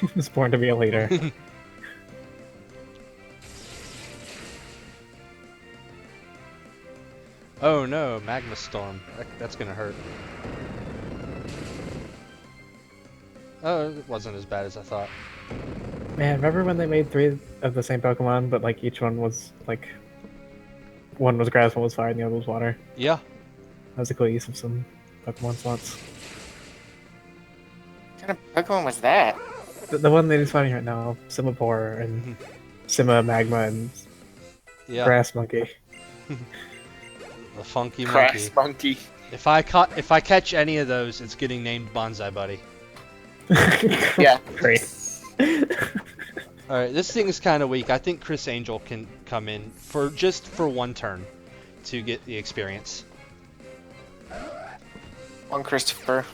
He was born to be a leader. Oh no, Magma Storm. That's going to hurt. Oh, it wasn't as bad as I thought. Man, remember when they made 3 of the same Pokemon, but like each one was like one was grass, one was fire, and the other was water? Yeah. That was a cool use of some Pokemon slots. What kind of Pokemon was that? The one that he's fighting right now, Simipour and Sima Magma and Yeah. Grass Monkey. The funky monkey. Grass monkey. If I catch any of those, it's getting named Bonsai Buddy. Yeah. Great. Alright, this thing is kind of weak. I think Chris Angel can come in for one turn to get the experience. One Christopher.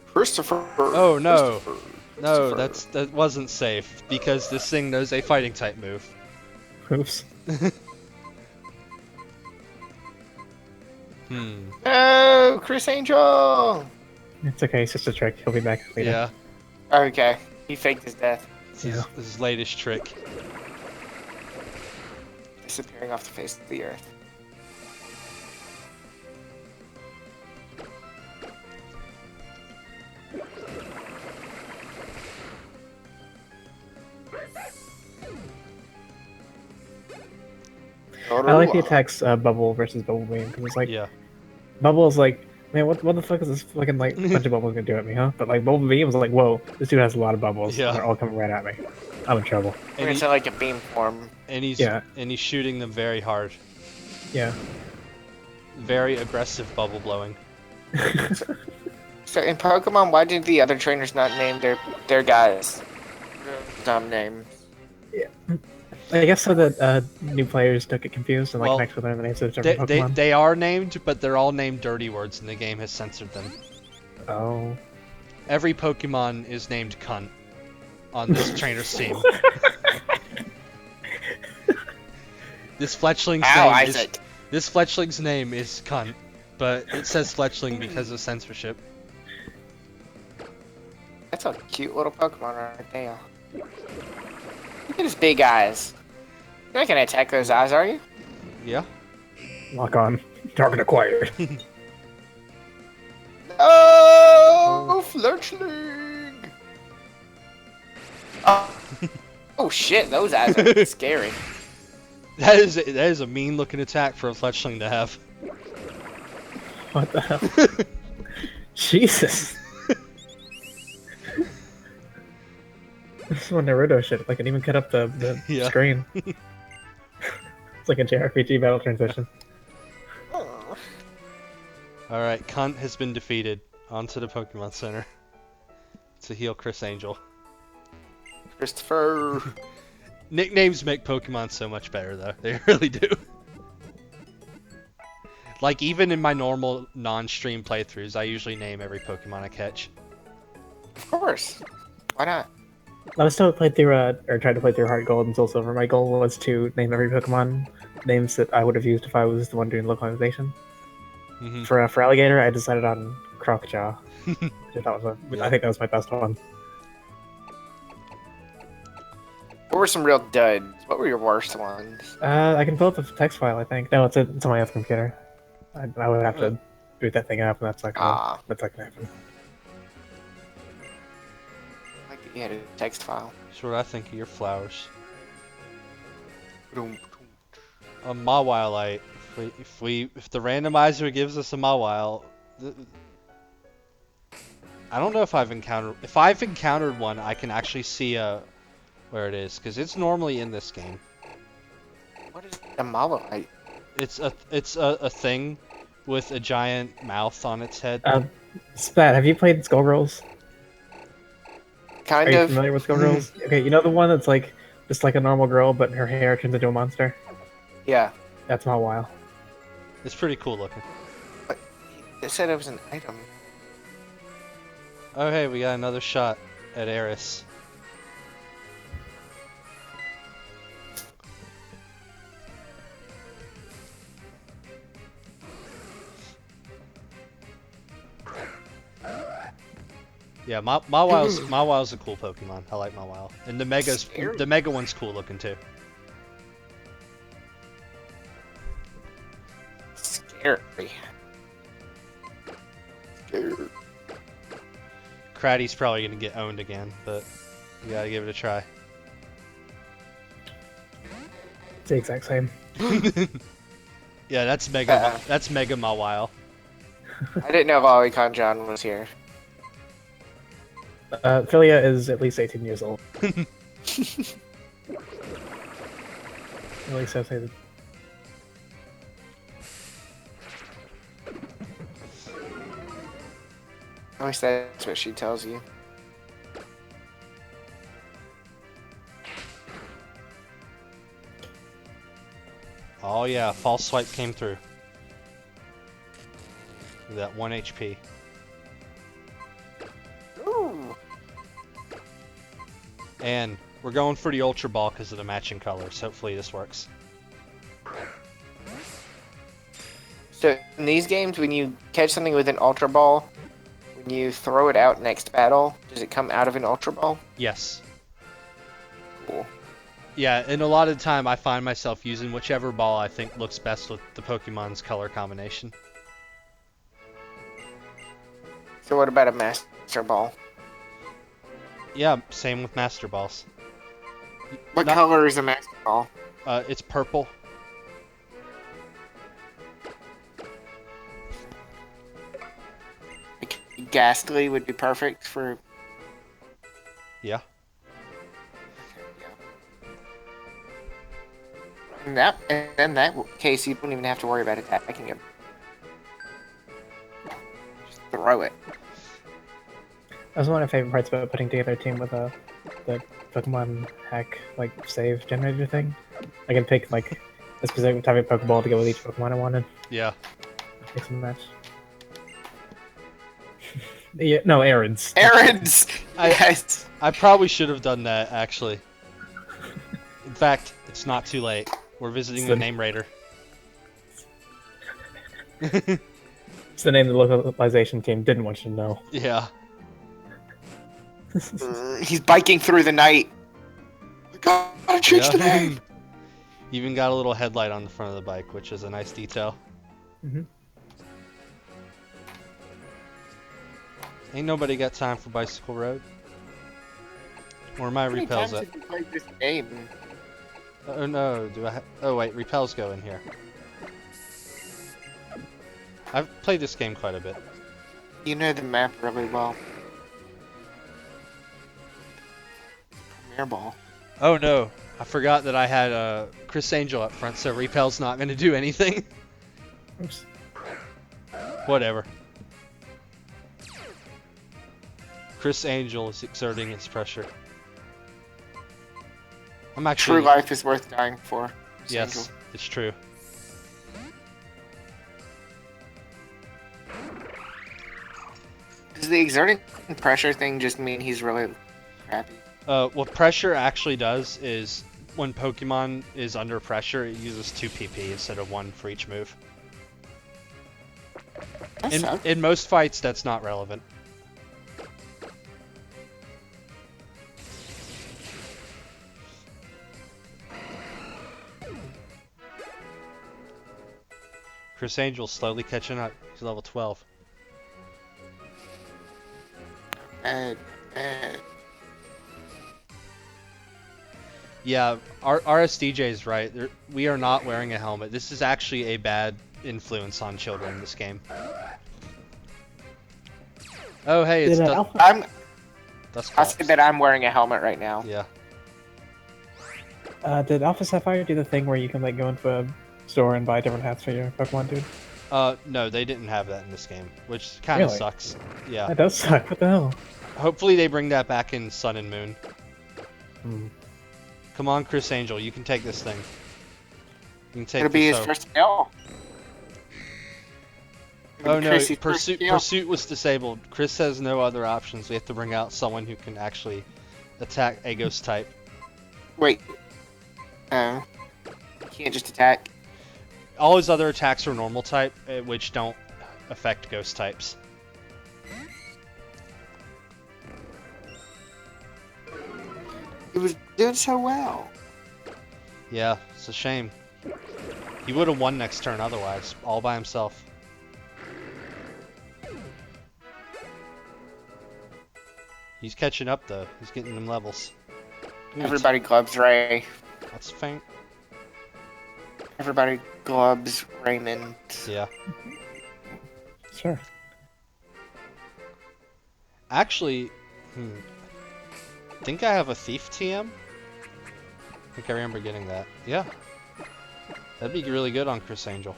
Christopher. Oh no. Christopher. No, Christopher. that wasn't safe because this thing knows a fighting type move. Oops. No, Chris Angel. It's okay, it's just a trick. He'll be back later. Yeah. Okay, he faked his death, This is his latest trick. disappearing off the face of the earth. I like the attacks Bubble versus Bubble Beam because it's like Yeah. Bubble is like, man, what the fuck is this fucking like bunch of bubbles gonna do at me, huh? But like Bubble Beam was like, whoa, this dude has a lot of bubbles. Yeah. And they're all coming right at me. I'm in trouble. We're And, gonna like a beam form. he's Yeah. shooting them very hard. Yeah. Very aggressive bubble blowing. So in Pokemon, why did the other trainers not name their guys? Dumb name. I guess so that new players don't get confused and like Well, connect with them the names of They, different they, Pokemon. they are named, but they're all named dirty words, and the game has censored them. Oh. Every Pokemon is named cunt on this trainer's team. This Fletchling's Ow, name is Isaac. this Fletchling's name is cunt, but it says Fletchling because of censorship. That's a cute little Pokemon right there. Look at his big eyes. You're not gonna attack those eyes, are you? Yeah. Lock on. Target acquired. Oh, Fletchling! Oh shit, those eyes are scary. That is a mean looking attack for a Fletchling to have. What the hell? Jesus. This is one Naruto shit. Like, it even cut up the Yeah. screen. It's like a JRPG battle transition. Alright, cunt has been defeated. Onto the Pokemon Center. To heal Chris Angel. Christopher. Nicknames make Pokemon so much better, though. They really do. Like, even in my normal non-stream playthroughs, I usually name every Pokemon I catch. Of course. Why not? I was still tried to play through Heart Gold and Soul Silver. My goal was to name every Pokemon names that I would have used if I was the one doing localization. Mm-hmm. For Alligator, I decided on Crocjaw. I think that was my best one. What were some real duds? What were your worst ones? I can pull up the text file, I think. No, it's on my other computer. I would have to boot that thing up, and that's not gonna happen. Like you had a text file. That's what I think of your flowers. A Mawile. If the randomizer gives us a Mawile, I don't know if I've encountered. If I've encountered one, I can actually see where it is, because it's normally in this game. What is a Malahite? It's a thing with a giant mouth on its head. Spat, have you played Skullgirls? Kind Are you of. familiar with Skullgirls? Okay, you know the one that's like just like a normal girl, but her hair turns into a monster? Yeah. That's Mawile. It's pretty cool looking. But it said it was an item. Oh hey, we got another shot at Eris. Yeah, Mawile's a cool Pokemon. I like Mawile, and the Mega one's cool looking too. Scary. Scared. Craddy's probably gonna get owned again, but you gotta give it a try. It's the exact same. Yeah, that's Mega. That's Mega Mawile. I didn't know Volleycon John was here. Philia is at least 18 years old. At least so say. At least that's what she tells you. Oh yeah, false swipe came through. With that 1 HP. Ooh. And we're going for the Ultra Ball because of the matching colors. Hopefully this works. So in these games, when you catch something with an Ultra Ball, when you throw it out next battle, does it come out of an Ultra Ball? Yes. Cool. Yeah, and a lot of the time I find myself using whichever ball I think looks best with the Pokemon's color combination. So what about a Master Ball? Yeah, same with Master Balls. What color is a Master Ball? It's purple. Like, Ghastly would be perfect for... Yeah. In that case, you don't even have to worry about attacking him. Just throw it. That's one of my favorite parts about putting together a team with the Pokemon hack save generator thing. I can pick a specific type of Pokeball to go with each Pokemon I wanted. Yeah. Mix and match. Yeah, no, errands. Errands! Yes! I probably should have done that, actually. In fact, it's not too late. We're visiting It's the the- name raider. It's the name the localization team didn't want you to know. Yeah. He's biking through the night. I gotta change the name. Even got a little headlight on the front of the bike, which is a nice detail. Hmm. Ain't nobody got time for Bicycle Road. Or my How many repels times at. have you played this game? Oh no, do I oh wait, repels go in here. I've played this game quite a bit. You know the map really well. Premier ball. Oh no, I forgot that I had Chris Angel up front, so repel's not gonna do anything. Oops. Whatever. Chris Angel is exerting its pressure. I'm actually. True life is worth dying for. Yes, Angel. it's true. Does the exerting pressure thing just mean he's really crappy? What pressure actually does is when Pokemon is under pressure, it uses 2 PP instead of 1 for each move. That sucks. In most fights, that's not relevant. Chris Angel's slowly catching up. He's level 12. Bad. Yeah, our RSDJ is right. We are not wearing a helmet. This is actually a bad influence on children in this game. Oh, hey, it's Did, the, Alpha, that's I'll say that I'm wearing a helmet right now. Yeah. did Alpha Sapphire do the thing where you can like go into a store and buy different hats for your Pokemon, dude? No, they didn't have that in this game, which kind of Really? sucks. Yeah. That does suck. What the hell? Hopefully they bring that back in Sun and Moon. Hmm. Come on, Chris Angel, you can take this thing. You can take It'll be this his over. first kill. Oh no, Chrissy's first kill. Pursuit was disabled. Chris has no other options. We have to bring out someone who can actually attack a ghost type. Wait. You can't just attack. All his other attacks are normal type, which don't affect ghost types. He was doing so well. Yeah, it's a shame. He would have won next turn otherwise, all by himself. He's catching up though. He's getting them levels. Ooh, Everybody gloves Ray. That's faint. Everybody gloves Raymond. Yeah. Sure. Actually, I think I have a thief TM. I think I remember getting that. Yeah. That'd be really good on Chris Angel.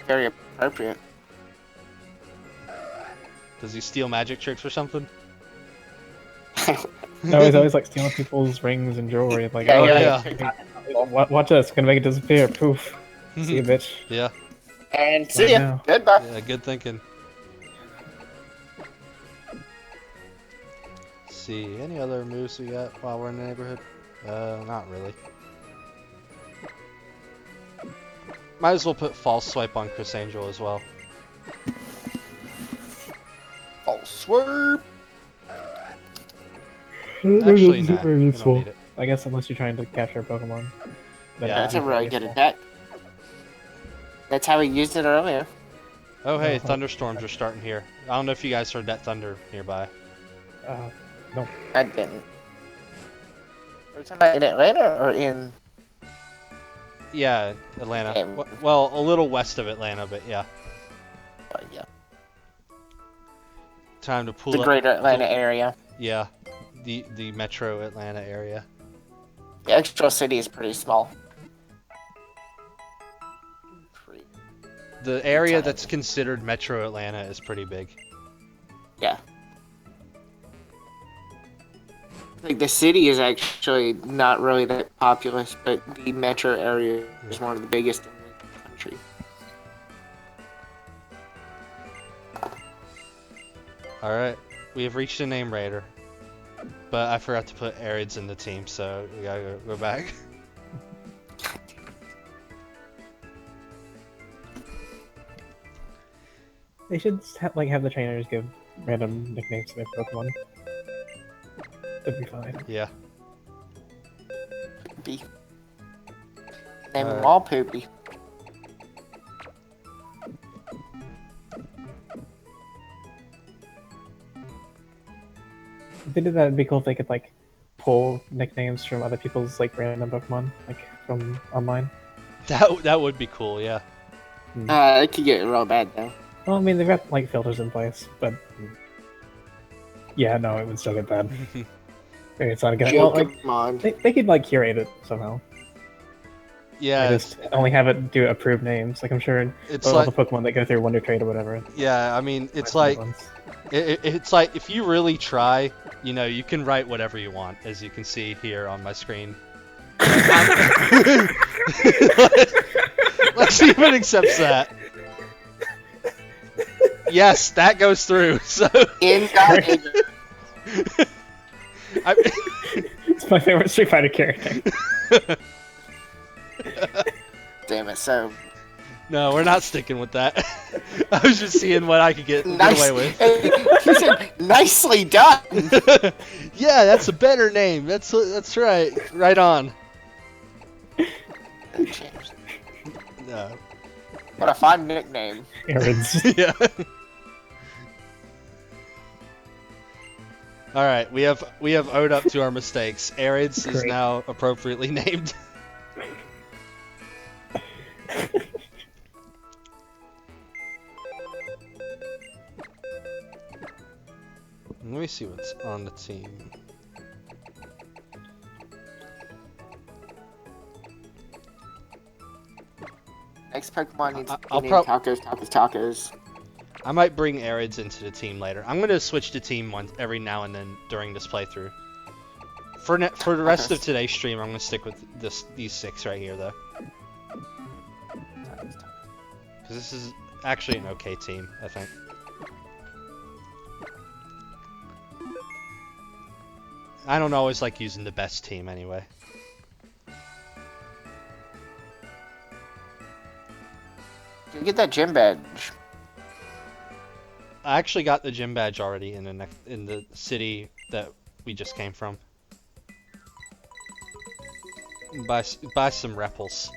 Very appropriate. Does he steal magic tricks or something? No, he's always like stealing people's rings and jewelry. Like, Yeah, oh yeah. yeah, watch this. Gonna make it disappear. Poof. See you, bitch. Yeah. And see ya. now. Goodbye. Yeah, good thinking. Let's see, any other moves we got while we're in the neighborhood? Not really. Might as well put false swipe on Chris Angel as well. False swerve. Actually, nah, Very we don't useful. need it. I guess unless you're trying to capture a Pokemon. Then Yeah. That's a it's really very good useful. attack. That's how he used it earlier. Oh hey, Uh-huh. thunderstorms are starting here. I don't know if you guys heard that thunder nearby. No. I didn't. Are we talking about in Atlanta or in? Yeah, Atlanta. Okay. Well, a little west of Atlanta, but yeah. Yeah. Time to pull The up. greater Atlanta area. Yeah, the metro Atlanta area. The actual city is pretty small. The area tiny. that's considered metro Atlanta is pretty big. Yeah. Like the city is actually not really that populous, but the metro area is one of the biggest in the country. Alright, we have reached a name raider. But I forgot to put Arids in the team, so we gotta go back. They should have the trainers give random nicknames to their Pokemon. That'd be fine. Yeah. Poopy. Name them all Poopy. If they did that, it'd be cool if they could like pull nicknames from other people's like random Pokemon, like from online. That would be cool, yeah. It could get real bad though. Well, I mean, they've got like filters in place, but yeah, no, it would still get bad. Maybe it's not good. Well, like, they could like curate it somehow. Yeah. Just only have it do approved names. Like I'm sure it's all like the Pokemon that go through Wonder Trade or whatever. yeah, I mean, it's like it's like if you really try, you know, you can write whatever you want, as you can see here on my screen. Let's see if it accepts that. Yes, that goes through. So. It's my favorite Street Fighter character. Damn it! So. No, we're not sticking with that. I was just seeing what I could get away with. He said, "Nicely done." Yeah, that's a better name. That's right. Right on. No. What a fun nickname. Arids. Yeah. All right, we have owned up to our mistakes. Arids is now appropriately named. Let me see what's on the team. Next Pokemon needs I'll tacos. I might bring Arids into the team later. I'm gonna switch the team every now and then during this playthrough. For the rest of today's stream, I'm gonna stick with these 6 right here, though. Because this is actually an okay team, I think. I don't always like using the best team anyway. You get that gym badge. I actually got the gym badge already in the city that we just came from. Buy some Repels.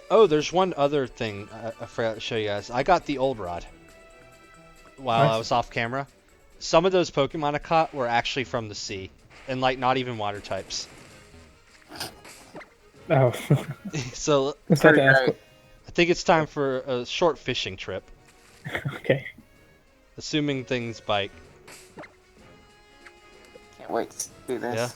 Oh, there's one other thing I forgot to show you guys. I got the old rod while I was off camera. Some of those Pokemon I caught were actually from the sea, and like not even water types. Oh. So I think it's time for a short fishing trip. Okay. Assuming things bite. Can't wait to do this. Yeah.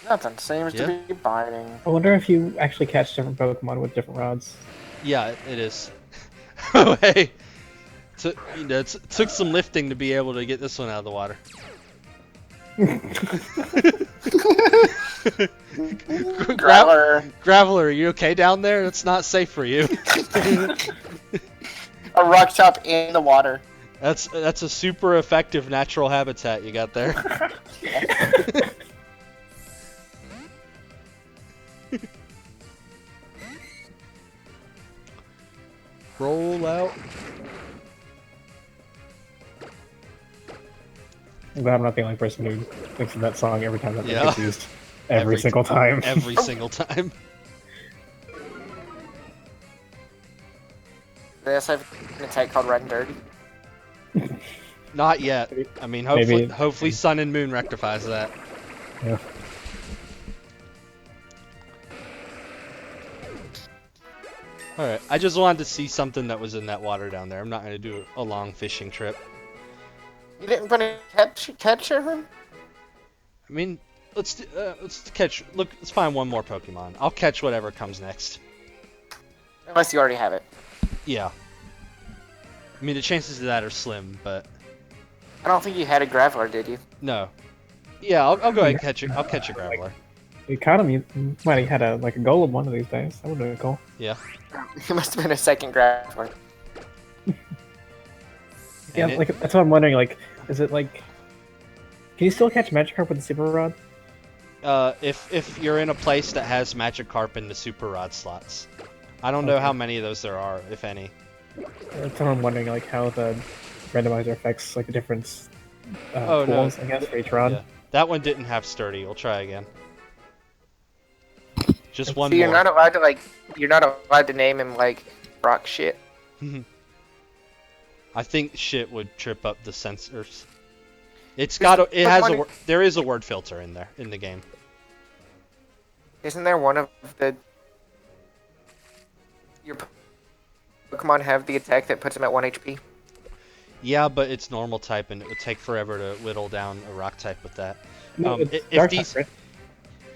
Nothing seems to be biting. I wonder if you actually catch different Pokemon with different rods. Yeah, it is. Oh, hey. It took some lifting to be able to get this one out of the water. Graveler, are you okay down there? That's not safe for you. A rock top in the water. That's a super effective natural habitat you got there. Roll out. I'm glad I'm not the only person who thinks of that song every time that gets used. Every Every single time. Every single time. This I've a type called Red and Dirty. Not yet. I mean, hopefully Sun and Moon rectifies that. Yeah. Alright, I just wanted to see something that was in that water down there. I'm not going to do a long fishing trip. You didn't want to catch her? I mean, let's find one more Pokemon. I'll catch whatever comes next. Unless you already have it. Yeah. I mean, the chances of that are slim, but... I don't think you had a Graveler, did you? No. Yeah, I'll go ahead and catch it. I'll catch a Graveler. You caught him, you might have had a Golem one of these days. That would have been cool. Yeah. It must have been a second Graveler. Yeah, that's what I'm wondering, like, Is it like? Can you still catch Magikarp with the Super Rod? If you're in a place that has Magikarp in the Super Rod slots. I don't know Okay. how many of those there are, if any. That's what I'm wondering, like how the randomizer affects like the different Oh, no. pools, I guess, for each rod. Yeah. That one didn't have sturdy. We'll try again. Just one So you're more. not allowed to like. You're not allowed to name him like rock shit. I think shit would trip up the sensors. It's got a, it has a there is a word filter in there in the game. Isn't there one of the your Pokemon have the attack that puts them at 1 HP? Yeah, but it's normal type and it would take forever to whittle down a rock type with that. No, it's if Dark these type, right?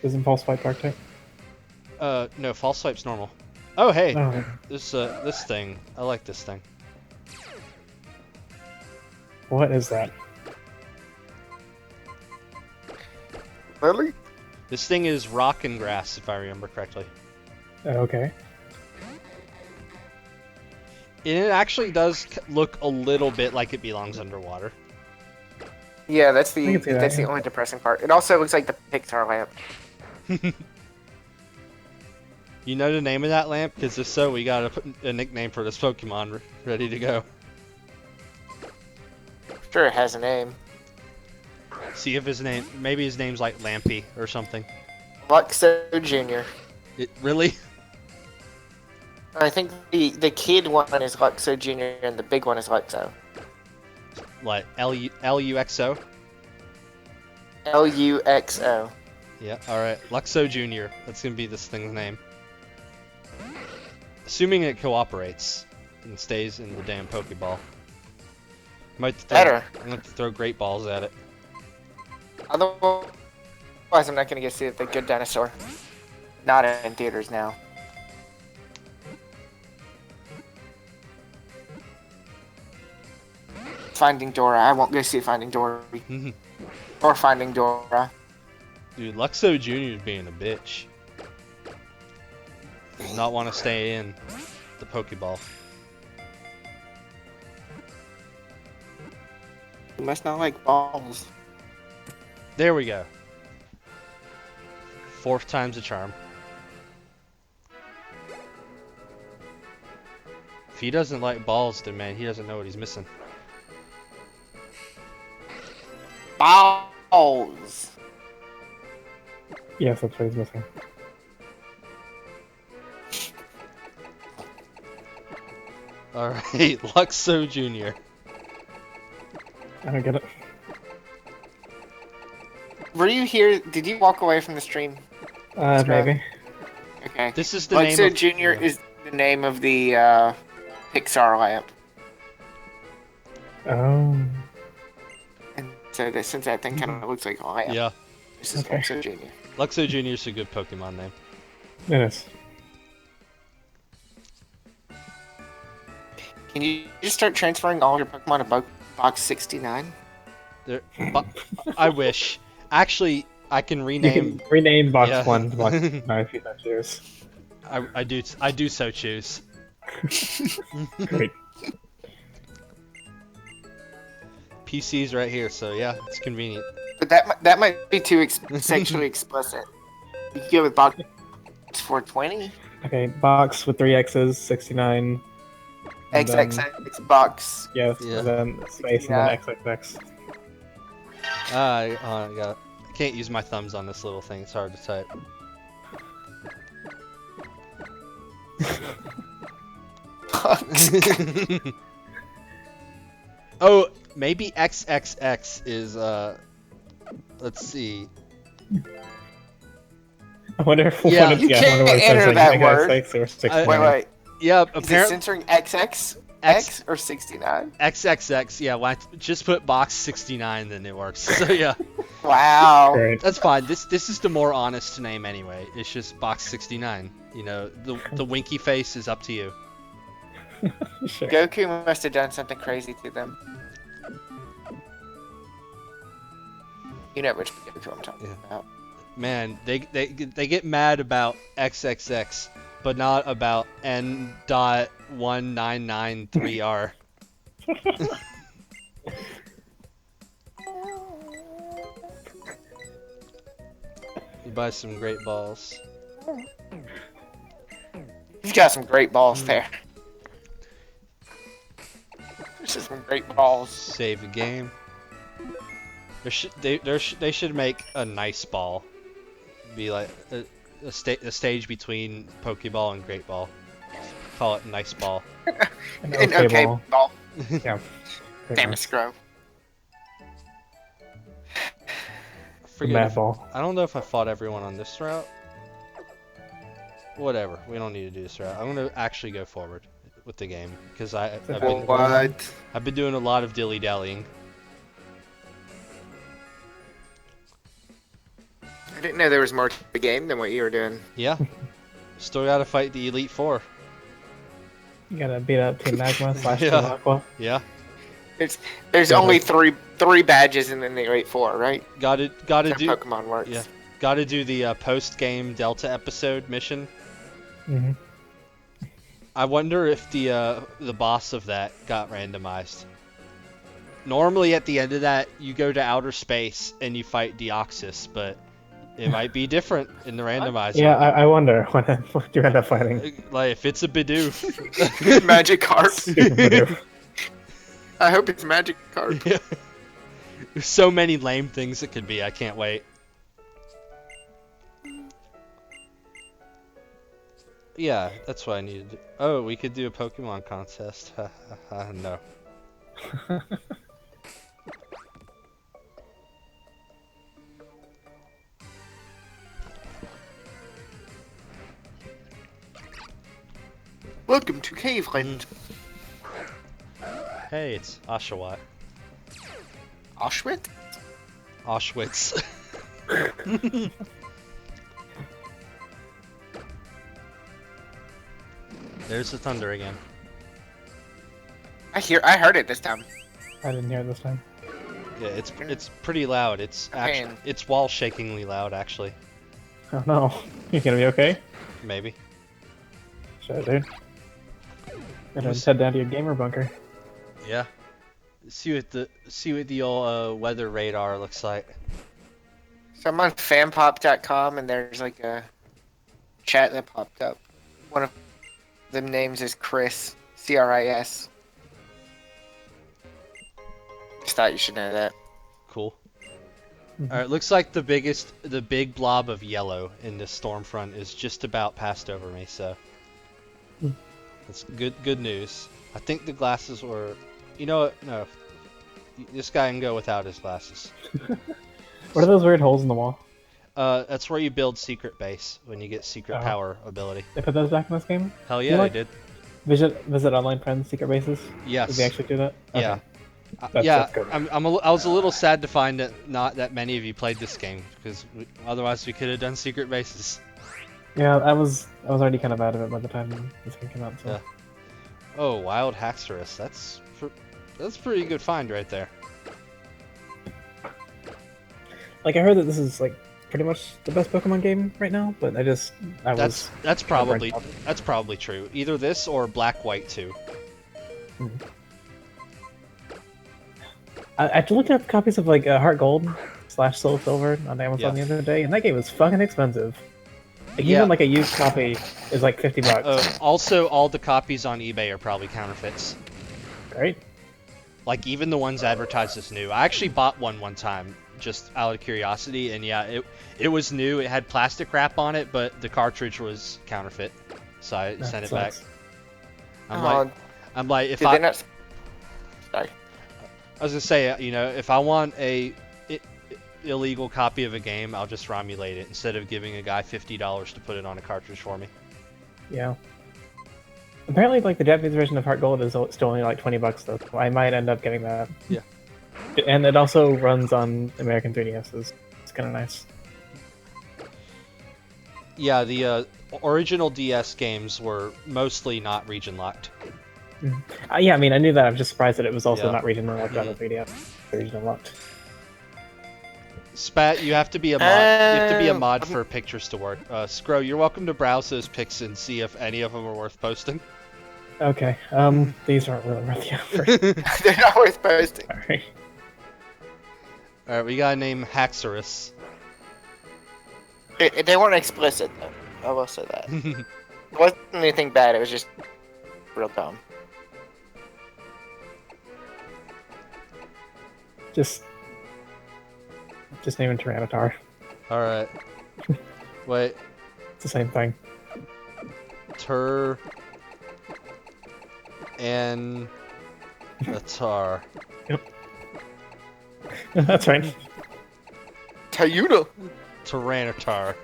Isn't False Swipe Dark type? no, false swipe's normal. Oh hey, Oh, this thing. I like this thing. what is that? Really? This thing is rock and grass, if I remember correctly. Okay. And it actually does look a little bit like it belongs underwater. Yeah, that's I the can see that, that's the yeah. only depressing part. It also looks like the Pixar lamp. You know the name of that lamp? Because if so, we gotta put a nickname for this Pokemon ready to go. Sure, it has a name. See if maybe his name's like Lampy or something. Luxo Jr. It really? I think the kid one is Luxo Jr. and the big one is Luxo. Like Luxo? Luxo. Yeah. All right, Luxo Jr. That's gonna be this thing's name. Assuming it cooperates and stays in the damn Pokeball. I'm Better. gonna have to throw great balls at it. Otherwise, I'm not gonna get to see the good dinosaur. Not in theaters now. Finding Dora. I won't go see Finding Dory. Or Finding Dora. Dude, Luxo Jr. is being a bitch. Does not want to stay in the Pokeball. You must not like balls. There we go. 4th time's a charm. If he doesn't like balls, then man, he doesn't know what he's missing. Balls! Yes, that's what he's missing. Alright, Luxo Jr. I don't get it. Were you here? Did you walk away from the stream? Maybe. Okay. This is the name Luxo of... Jr. yeah. is the name of the Pixar lamp. Oh. And so that, since that thing kind of looks like a lamp, Yeah, this is Okay. Luxo Jr. Luxo Jr. is a good Pokemon name. It is. Can you just start transferring all your Pokemon to box 69? There, I wish. Actually, I can You rename... can rename box Yeah. 1 to box 9 if you so choose. I do so choose. Great. PC's right here, so yeah, it's convenient. But that might be too sexually explicit. You can go with box 420, Okay, box with 3 X's, 69. and then- XXX box. Yes, Yeah. and then space and then XXX. I can't use my thumbs on this little thing. It's hard to type. Oh, maybe XXX is let's see. I wonder if Yeah. one of You yeah, I can't wonder what it enter says that like word. XX or 69. Wait. Yeah, Is it apparently censoring XX? X or 69? XXX. Yeah, well, just put box 69, then it works. So yeah, Wow. Great. that's fine. This is the more honest name anyway. It's just box 69. You know, the winky face is up to you. Sure. Goku must have done something crazy to them. You know which Goku I'm talking about. Man, they get mad about XXX, but not about N.1993R. You buy some great balls. He's got some great balls there. This is some great balls. Save the game. They should make a nice ball. Be like a stage between Pokeball and Great Ball. Call it nice ball. An okay ball. Yeah. Damn it, Scrub. Mad ball. I don't know if I fought everyone on this route. Whatever. We don't need to do this route. I'm gonna actually go forward with the game because I've been doing a lot of dilly dallying. I didn't know there was more to the game than what you were doing. Yeah. Still gotta fight the Elite Four. You gotta beat up Team Magma / Team Yeah. Aqua. Yeah. There's only three badges in the Elite Four, right? Gotta That's do. how Pokemon works. Yeah. Gotta do the post-game Delta episode mission. Mm-hmm. I wonder if the boss of that got randomized. Normally at the end of that, you go to outer space and you fight Deoxys, but it might be different in the randomizer. Yeah, I wonder what you end up fighting. Like if it's a Bidoof. Magikarp. Stupid Bidoof. I hope it's Magikarp. Yeah. There's so many lame things it could be. I can't wait. Yeah, that's what I needed to do. Oh, we could do a Pokemon contest. No. Welcome to Caveland. Hey, it's Oshawott. Auschwitz? Auschwitz. There's the thunder again. I heard it this time. I didn't hear it this time. Yeah, it's pretty loud. It's actually it's wall shakingly loud actually. Oh no. You gonna be okay? Maybe. Sure, dude. Better head down to your gamer bunker. Yeah. See what the old weather radar looks like. So I'm on fanpop.com and there's like a chat that popped up. One of the names is Chris, C-R-I-S. Just thought you should know that. Cool. Alright, looks like the big blob of yellow in this storm front is just about passed over me, so that's good news. I think the glasses were, you know what, no, this guy can go without his glasses. What are those weird holes in the wall? That's where you build secret base when you get secret power ability. They put those back in this game? Hell yeah, they did. Visit online friends secret bases? Yes. Did they actually do that? Okay. Yeah. That's good. I was a little sad to find that not that many of you played this game because otherwise we could have done secret bases. Yeah, I was already kind of out of it by the time this game came out. So. Yeah. Oh, wild Haxorus. That's pretty good find right there. Like I heard that this is like pretty much the best Pokemon game right now, but that's probably true. Either this or Black White 2. I looked up copies of like Heart Gold / Soul Silver on Amazon the other day, and that game was fucking expensive. Like, even like a used copy is like $50. Also, all the copies on eBay are probably counterfeits. Right? Like even the ones advertised as new. I actually bought one time just out of curiosity, and yeah, it was new. It had plastic wrap on it, but the cartridge was counterfeit, so I sent it back. I'm like, if I. Sorry. I was gonna say, you know, if I want a illegal copy of a game, I'll just ROMulate it instead of giving a guy $50 to put it on a cartridge for me. Yeah. Apparently, like the Japanese version of Heart Gold is still only like $20 though. So I might end up getting that. Yeah. And it also runs on American 3DSs. It's kind of nice. Yeah, the original DS games were mostly not region locked. Yeah, I mean, I knew that. I'm just surprised that it was also not region locked on the 3DS. Region locked. Spat, you have to be a mod. You have to be a mod for pictures to work. Scro, you're welcome to browse those pics and see if any of them are worth posting. Okay. These aren't really worth the effort. They're not worth posting. Alright. Alright, we gotta name Haxorus. They weren't explicit though. I will say that. It wasn't anything bad. It was just real dumb. Just name it Tyranitar. Alright. Wait. It's the same thing. And a tar. Yep. That's right. Tayuda. Tyranitar.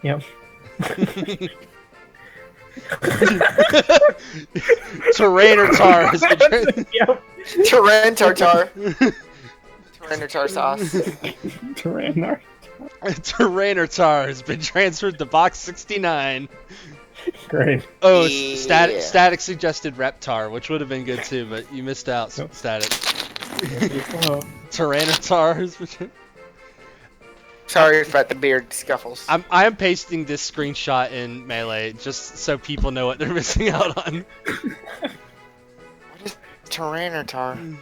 Yep. Tyranitar has been Yep. Tyrantartar. Tyrantartar sauce. Tyrannar. Tyranitar has been transferred to box 69. Great. Oh, Yeah. static suggested Reptar, which would have been good too, but you missed out. Nope. Static. Oh, Tyranitar has been. Sorry about the beard scuffles. I am pasting this screenshot in Melee just so people know what they're missing out on. What is Tyrantartar?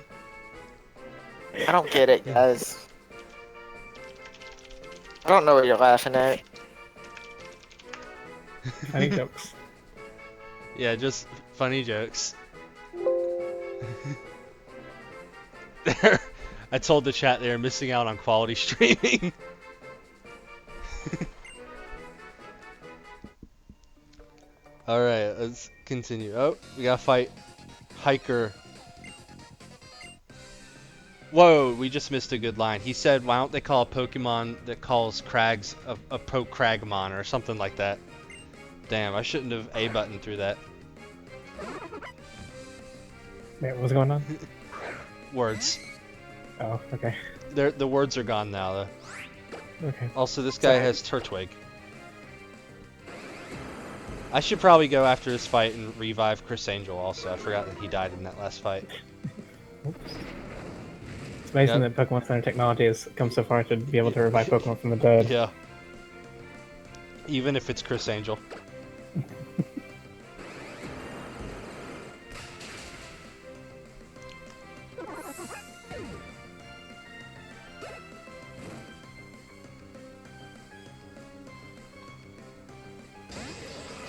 I don't get it, guys. I don't know what you're laughing at. funny jokes. Yeah, just funny jokes. There, I told the chat they're missing out on quality streaming. Alright, let's continue. Oh, we gotta fight Hiker. Whoa, we just missed a good line. He said, why don't they call a Pokemon that calls Crags a Pokragmon or something like that. Damn, I shouldn't have A-button through that. Wait, what's going on? Words. Oh, okay. The words are gone now, though. Okay. Also, this guy has Turtwig. I should probably go after this fight and revive Chris Angel also. I forgot that he died in that last fight. Oops. It's amazing that Pokemon Center technology has come so far to be able to revive Pokemon from the dead. Yeah. Even if it's Chris Angel.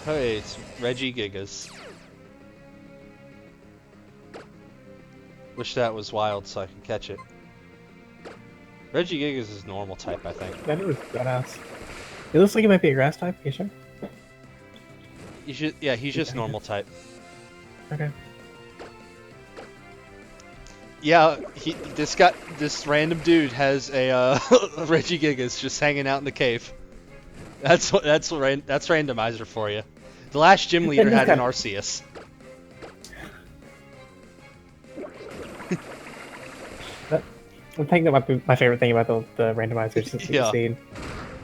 Hey, it's Reggie Gigas. Wish that was wild so I could catch it. Reggie Gigas is normal type, I think. That is badass. It looks like it might be a grass type, you sure? Yeah, he's just normal type. Okay. Yeah, this random dude has a Reggie Gigas just hanging out in the cave. That's randomizer for you. The last gym leader had an Arceus. I think that might be my favorite thing about the randomizers since Yeah. you've seen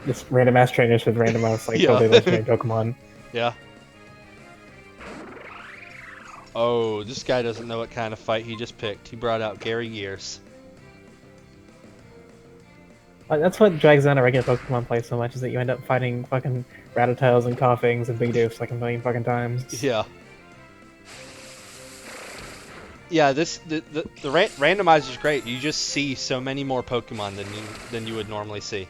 just random ass trainers with random ass like Yeah. totally legendary Pokemon. Yeah. Oh, this guy doesn't know what kind of fight he just picked. He brought out Gary Gears. That's what drags down a regular Pokemon play so much is that you end up fighting fucking Rattatails and Coughings and Big Doofs like a million fucking times. Yeah. Yeah, the randomizer's great. You just see so many more Pokemon than you would normally see.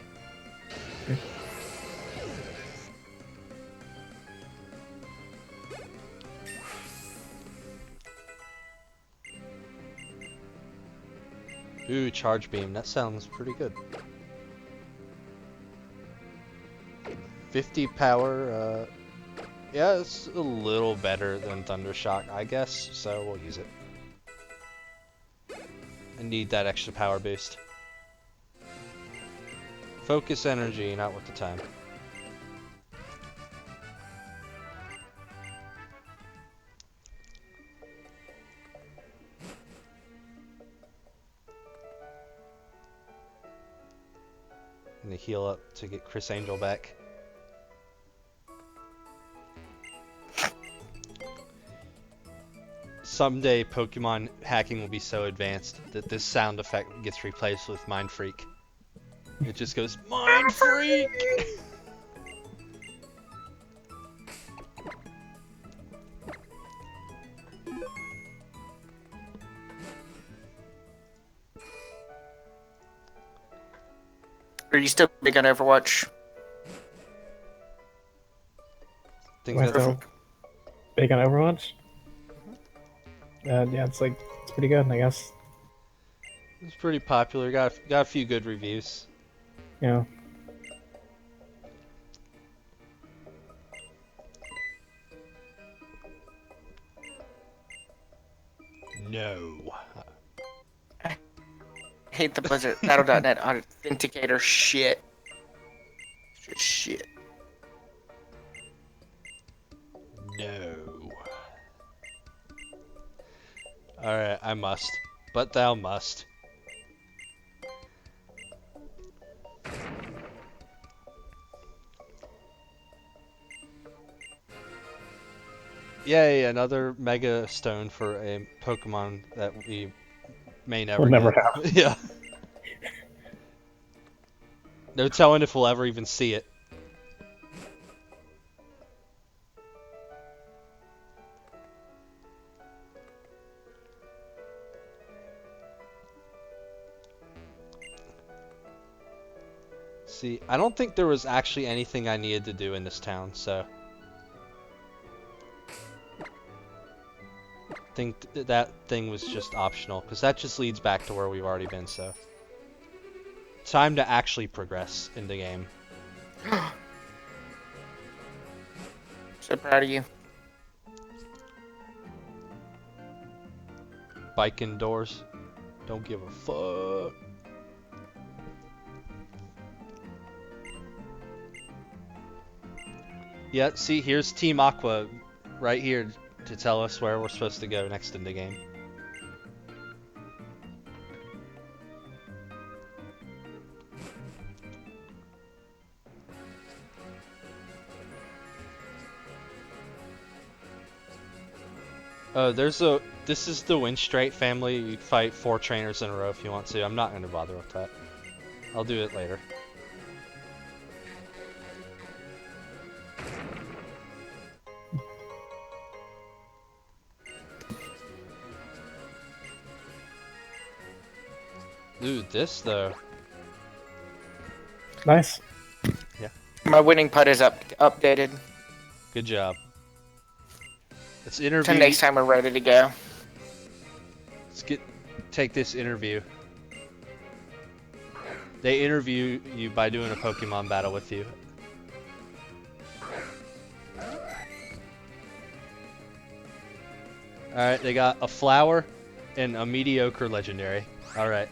Ooh, Charge Beam. That sounds pretty good. 50 power, yeah, it's a little better than Thundershock, I guess, so we'll use it. I need that extra power boost. Focus energy, not worth the time. And to heal up to get Chris Angel back. Someday Pokemon hacking will be so advanced that this sound effect gets replaced with Mind Freak. It just goes, Mind Freak! Are you still big on Overwatch? think Am I that's still big on Overwatch? Yeah, it's pretty good, I guess. it's pretty popular. Got a few good reviews. Yeah. No. I hate the Blizzard Battle.net authenticator shit. Just shit. No. Alright, I must. But thou must. Yay, another Mega Stone for a Pokemon that we may never We'll never get. have. Yeah. No telling if we'll ever even see it. See, I don't think there was actually anything I needed to do in this town, so I think that thing was just optional, because that just leads back to where we've already been, so time to actually progress in the game. So proud of you. Bike indoors. Don't give a fuck. Yeah, see, here's Team Aqua right here to tell us where we're supposed to go next in the game. Oh, this is the Winstraight family. You fight 4 trainers in a row if you want to. I'm not going to bother with that. I'll do it later. Ooh, this though. Nice. My winning putt is updated. Good job. Let's So interview. next time we're ready to go. Let's take this interview. They interview you by doing a Pokemon battle with you. Alright, they got a flower and a mediocre legendary. Alright.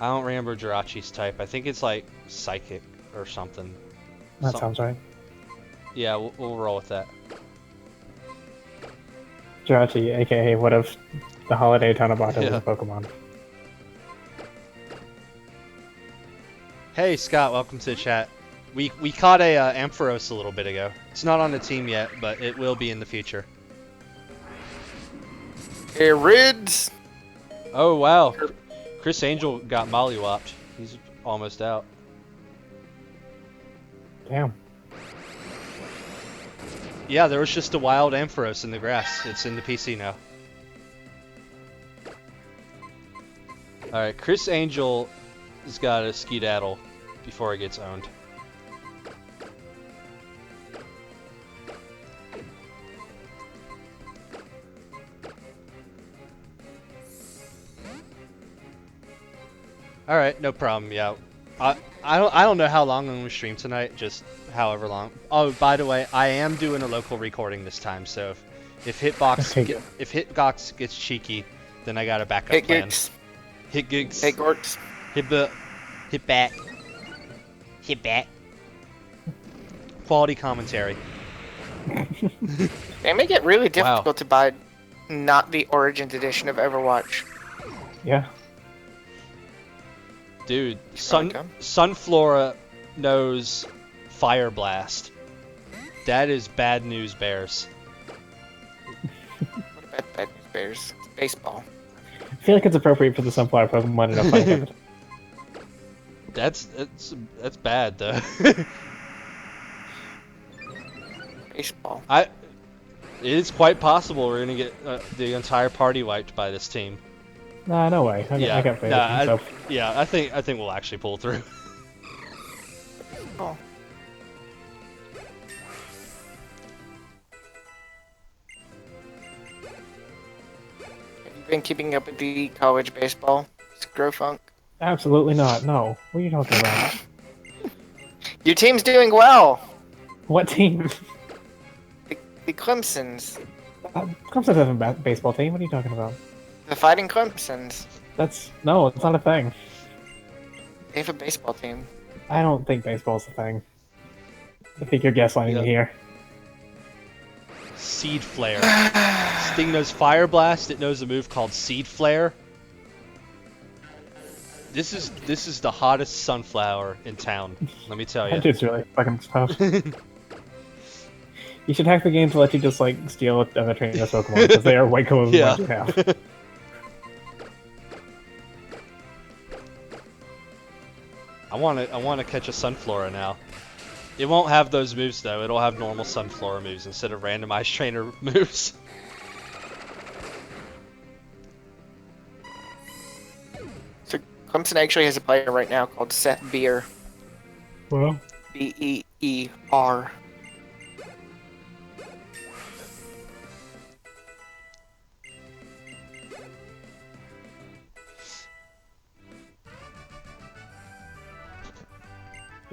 I don't remember Jirachi's type. I think it's like psychic or something. That sounds right. Yeah, we'll roll with that. Jirachi, aka what if the Holiday Tanabata was Yeah. a Pokemon? Hey Scott, welcome to the chat. We caught a Ampharos a little bit ago. It's not on the team yet, but it will be in the future. Hey, Rids. Oh wow, Chris Angel got mollywopped. He's almost out. Damn. Yeah, there was just a wild Ampharos in the grass. It's in the PC now. Alright, Chris Angel has got a skedaddle before it gets owned. Alright, no problem, yeah. I don't know how long I'm gonna stream tonight, just however long. Oh, by the way, I am doing a local recording this time, so if Hitbox gets cheeky, then I got a backup Hit plan. gigs. Hit gigs. Hit gorks. Hit back. Hit back. Quality commentary. They make it really Wow. difficult to buy not the Origins edition of Overwatch. Yeah. Dude, Okay. Sunflora knows Fire Blast. That is bad news, Bears. What about Bad Bears? Baseball. I feel like it's appropriate for the Sunflower Pokemon in a fight. Of it. That's bad though. Baseball. It is quite possible we're gonna get the entire party wiped by this team. Nah, no way. I got faith in myself. I think we'll actually pull through. Oh. Have you been keeping up with the college baseball, Scrofunk? Absolutely not. No. What are you talking about? Your team's doing well. What team? The Clemsons. Clemson doesn't have a baseball team. What are you talking about? The Fighting Clemsons. No, it's not a thing. They have a baseball team. I don't think baseball's a thing. I think you're gaslighting me here. Seed Flare. Sting knows Fire Blast. It knows a move called Seed Flare. This is the hottest sunflower in town. Let me tell you. That dude's really fucking tough. You should hack the game to let you just like steal other trainers' Pokemon because they are way cooler than what you have. I want to catch a Sunflora now. It won't have those moves though. It'll have normal Sunflora moves instead of randomized trainer moves. So Clemson actually has a player right now called Seth Beer. Well, Beer.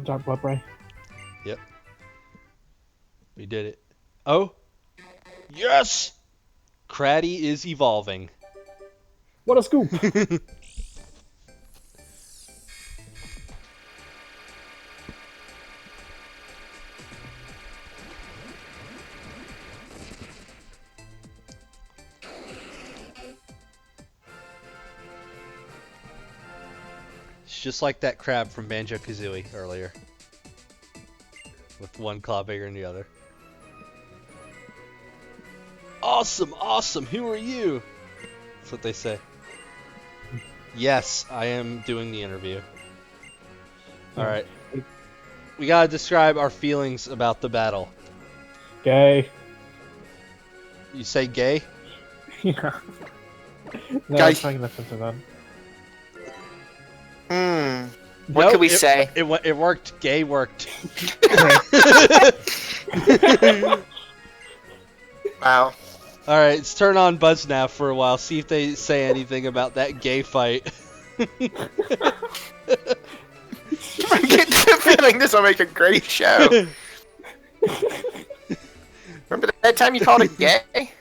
good job, Bloodbray. Yep. We did it. Oh! Yes! Craddy is evolving. What a scoop! It's just like that crab from Banjo-Kazooie earlier. With one claw bigger than the other. Awesome, awesome, who are you? That's what they say. Yes, I am doing the interview. Alright. We gotta describe our feelings about the battle. Gay. You say gay? Yeah. No, Guy. it's not gonna fit to that. What No, could we say? It worked. Gay worked. Wow. Alright, let's turn on Buzz now for a while. See if they say anything about that gay fight. I get the feeling this will make a great show. Remember that time you called it gay?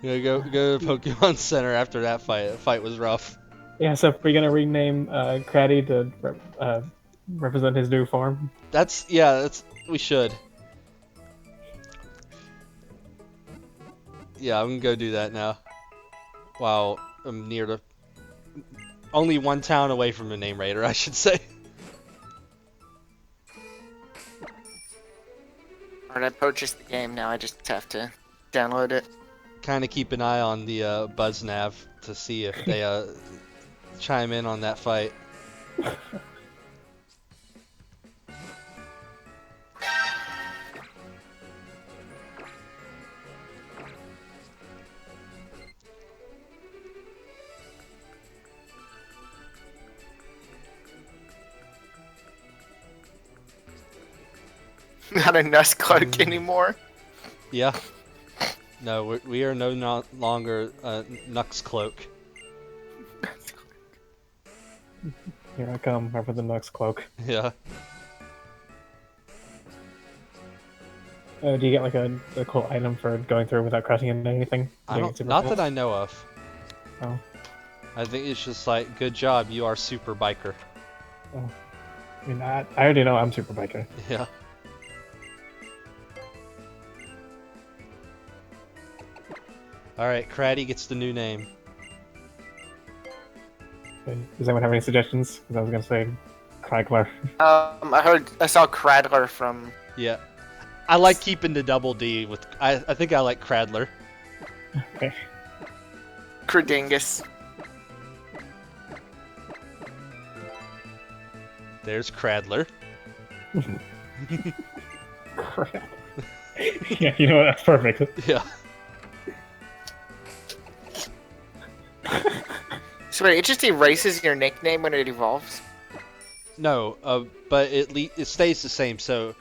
Yeah, go to Pokemon Center after that fight. That fight was rough. Yeah, so we're gonna rename Craddy to represent his new form. We should. Yeah, I'm gonna go do that now. Wow, I'm near the... Only one town away from the name Raider, I should say. Alright, I purchased the game now. I just have to download it. Kind of keep an eye on the Buzz Nav to see if they chime in on that fight. Not a nuzlocke anymore. Yeah. No, we are no longer Nux Cloak. Here I come, over the next cloak. Yeah. Do you get like a cool item for going through without crashing into anything? Not that I know of. Oh. I think it's just like, good job, you are super biker. Oh. I mean, I already know I'm super biker. Yeah. Alright, Craddy gets the new name. Does anyone have any suggestions? Because I was gonna say Cragler. I saw Cradler from... Yeah. I like keeping the double D with... I think I like Cradler. Okay. Credingus. There's Cradler. Crap. Yeah, you know what? That's perfect. Yeah. So wait, it just erases your nickname when it evolves? No, but it stays the same. So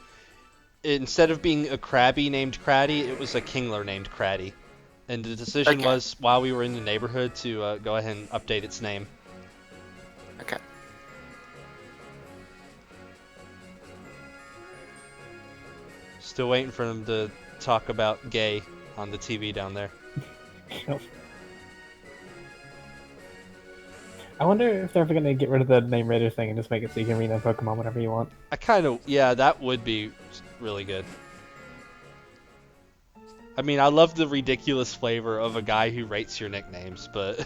instead of being a Krabby named Craddy, it was a Kingler named Craddy. And the decision Okay. was, while we were in the neighborhood, to go ahead and update its name. Okay. Still waiting for them to talk about gay on the TV down there. I wonder if they're ever gonna get rid of the name Raider thing and just make it so you can rename Pokemon whenever you want. Yeah, that would be really good. I mean, I love the ridiculous flavor of a guy who rates your nicknames, but...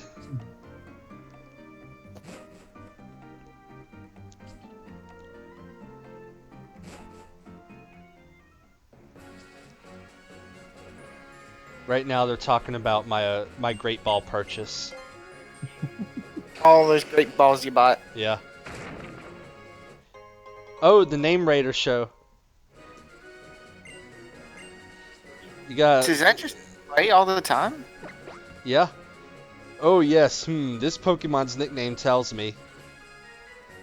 Right now they're talking about my Great Ball purchase. All those great balls you bought. Yeah. Oh, the Name Raider show. You got... Does that just play all the time? Yeah. Oh yes, this Pokemon's nickname tells me.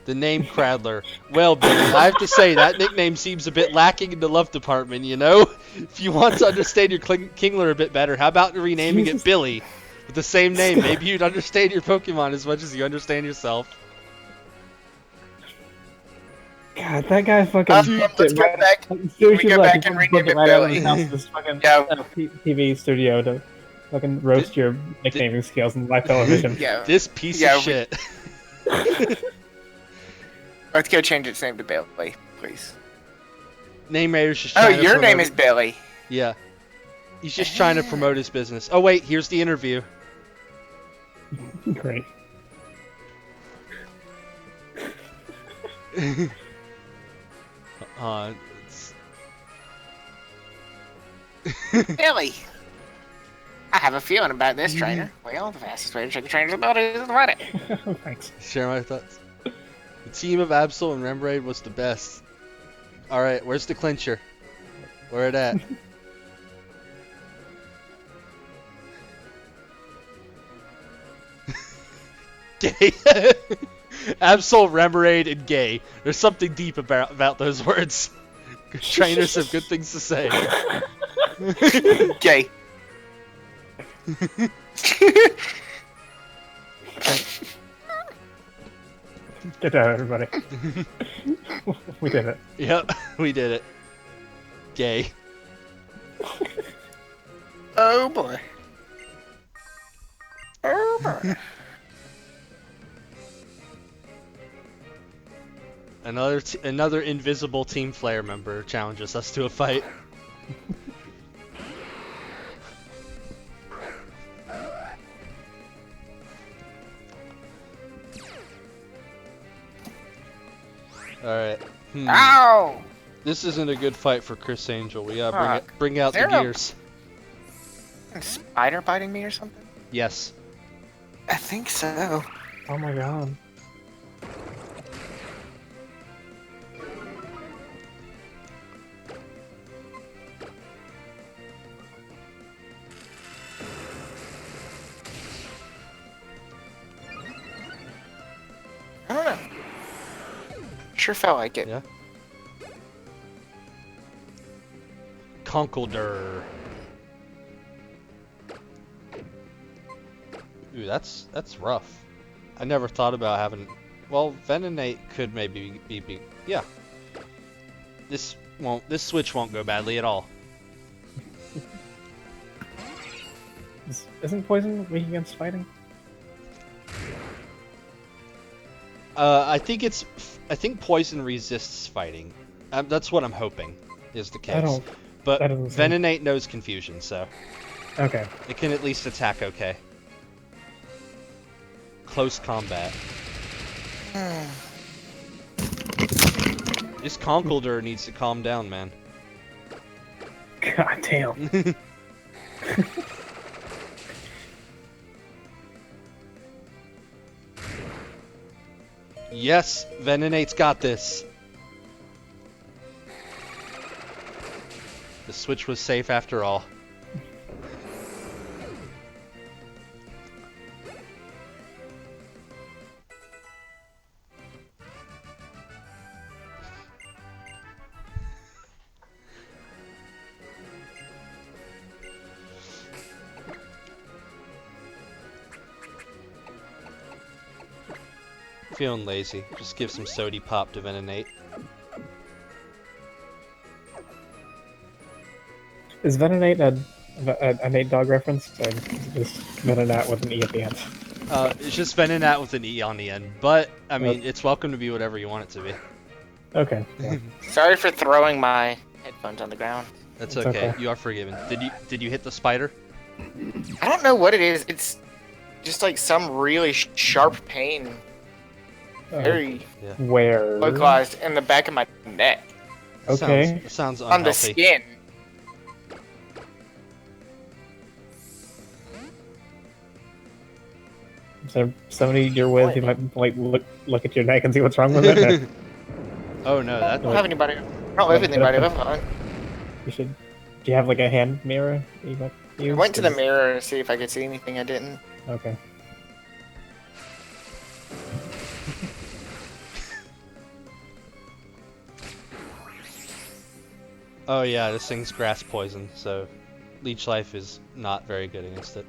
The name Cradler. Well, Billy, I have to say, that nickname seems a bit lacking in the love department, you know? If you want to understand your Kingler a bit better, how about renaming it Billy? With the same name, maybe you'd understand your Pokemon as much as you understand yourself. God, that guy fucking. Let's go back. Seriously, go like, back and he rename flipped it right out of Billy. his house to this fucking Yeah. TV studio to fucking roast your nicknaming skills in live television. Yeah. This piece of shit. Let's go change its name to Billy, please. Name Raider's just Oh, trying to your promote name is Billy. Yeah. He's just trying to promote his business. Oh wait, here's the interview. Great. It's... Billy. I have a feeling about this trainer. Well, the fastest way to check a trainer's ability is to run it. Thanks. Share my thoughts. The team of Absol and Rembraid was the best. Alright, where's the clincher? Where it at? Gay. Absol, Rembraid, and gay. There's something deep about those words. Trainers have good things to say. Gay. Get out, everybody. We did it. Yep, we did it. Gay. Oh boy. Oh boy. Another invisible Team Flare member challenges us to a fight. Alright. Ow! This isn't a good fight for Chris Angel. We gotta bring out the There a- gears. Spider biting me or something? Yes. I think so. Oh my god. I don't know. Sure felt like it. Yeah. Conkeldurr. Ooh, that's rough. I never thought about having... Well, Venonate could maybe be... Yeah. This switch won't go badly at all. Isn't poison weak against fighting? I think poison resists fighting. That's what I'm hoping is the case. But that doesn't seem- Venonate knows confusion, so Okay. it can at least attack okay. Close combat. This Conkeldurr needs to calm down, man. God damn. Yes, Venonate's got this. The switch was safe after all. Feeling lazy. Just give some sody pop to Venonate. Is Venonate a Nate Dogg reference? Or just Venonat with an E at the end? It's just Venonat with an E on the end, but I mean, it's welcome to be whatever you want it to be. Okay. Yeah. Sorry for throwing my headphones on the ground. That's It's okay. okay. You are forgiven. Did you hit the spider? I don't know what it is. It's just like some really sharp pain, very Where? localized in the back of my neck, Okay. Sounds on the unhealthy. skin. Is there somebody you're with who might like look at your neck and see what's wrong with it? Oh no, I that don't have anybody. I don't live with anybody. I'm fine. You should. Do you have like a hand mirror? that you might I use? went to the mirror to see if I could see anything. I didn't. Okay. Oh yeah, this thing's grass poison, so leech life is not very good against it.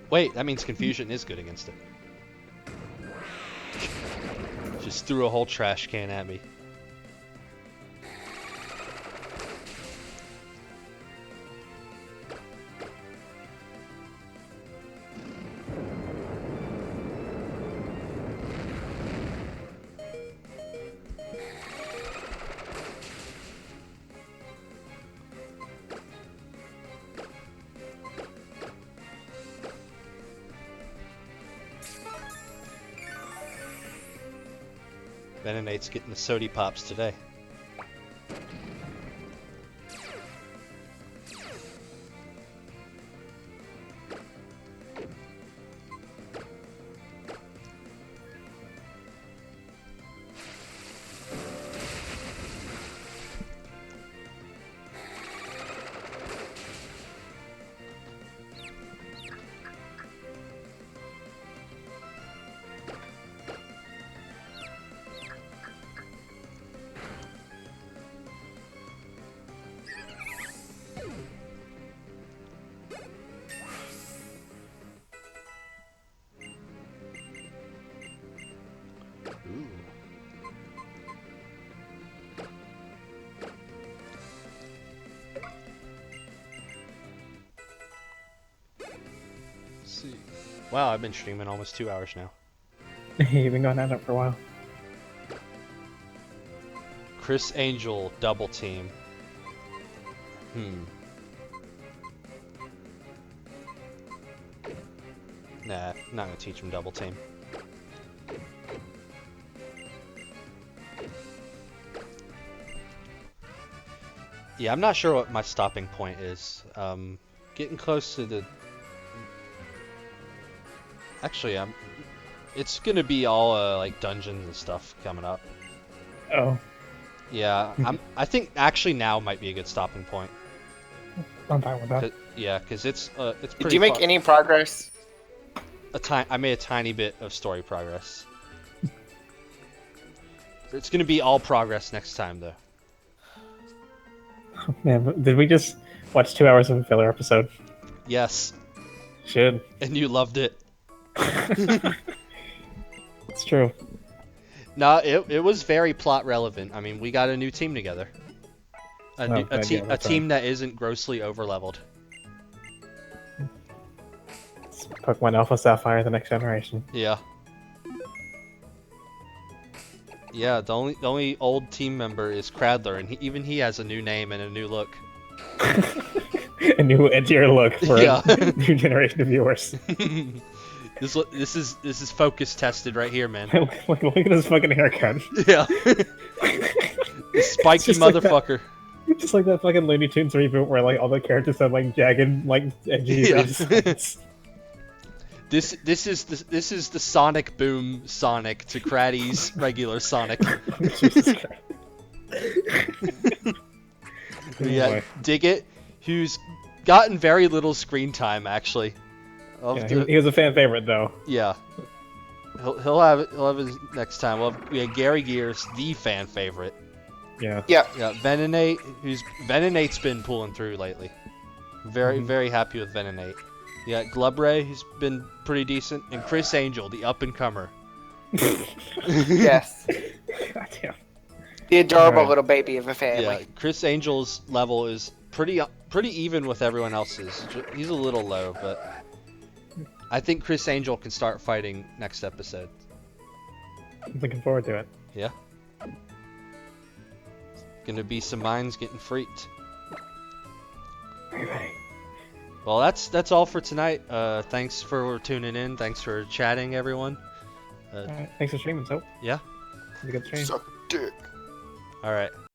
Wait, that means confusion is good against it. Just threw a whole trash can at me. Venonate's getting the sody pops today. Ooh. Let's see. Wow, I've been streaming almost 2 hours now. You've been going at it for a while. Chris Angel double team. Nah, not gonna teach him double team. Yeah, I'm not sure what my stopping point is. Getting close to the... Actually, it's gonna be all like dungeons and stuff coming up. Oh, Yeah, I think actually now might be a good stopping point. I'm fine with that. Yeah, because it's pretty. Did you make any progress? I made a tiny bit of story progress. It's gonna be all progress next time though. Man, did we just watch 2 hours of a filler episode? Yes, Should. and you loved it. It's true. No, it was very plot relevant. I mean, we got a new team together. A team that isn't grossly overleveled. It's Pokemon Alpha Sapphire, the next generation. Yeah. Yeah, the only old team member is Cradler, and even he has a new name and a new look. A new edgier look for Yeah. a new generation of viewers. This is focus tested right here, man. look at his fucking haircut. Yeah. Spiky just like that. motherfucker. Just like that fucking Looney Tunes reboot where like all the characters have like jagged, like edgy Yeah. faces. This is the Sonic Boom Sonic to Craddy's regular Sonic. Jesus Christ. We got boy. Diggit, who's gotten very little screen time actually. Yeah, he was a fan favorite though. Yeah. He'll have his next time. We have Gary Gears, the fan favorite. Yeah. Yeah. Yeah, Venonate, Venonate's been pulling through lately. Very happy with Venonate. You got Glubray, who's been pretty decent, and Chris Angel, the up and comer. Yes. Goddamn. The adorable Alright. little baby of a Yeah, family. Chris Angel's level is pretty even with everyone else's. He's a little low, but I think Chris Angel can start fighting next episode. I'm looking forward to it. Yeah. Gonna be some minds getting freaked. Are you ready? Well, that's all for tonight. Thanks for tuning in. Thanks for chatting, everyone. Alright, thanks for streaming, so. Yeah. Have a good stream. Suck dick. All right.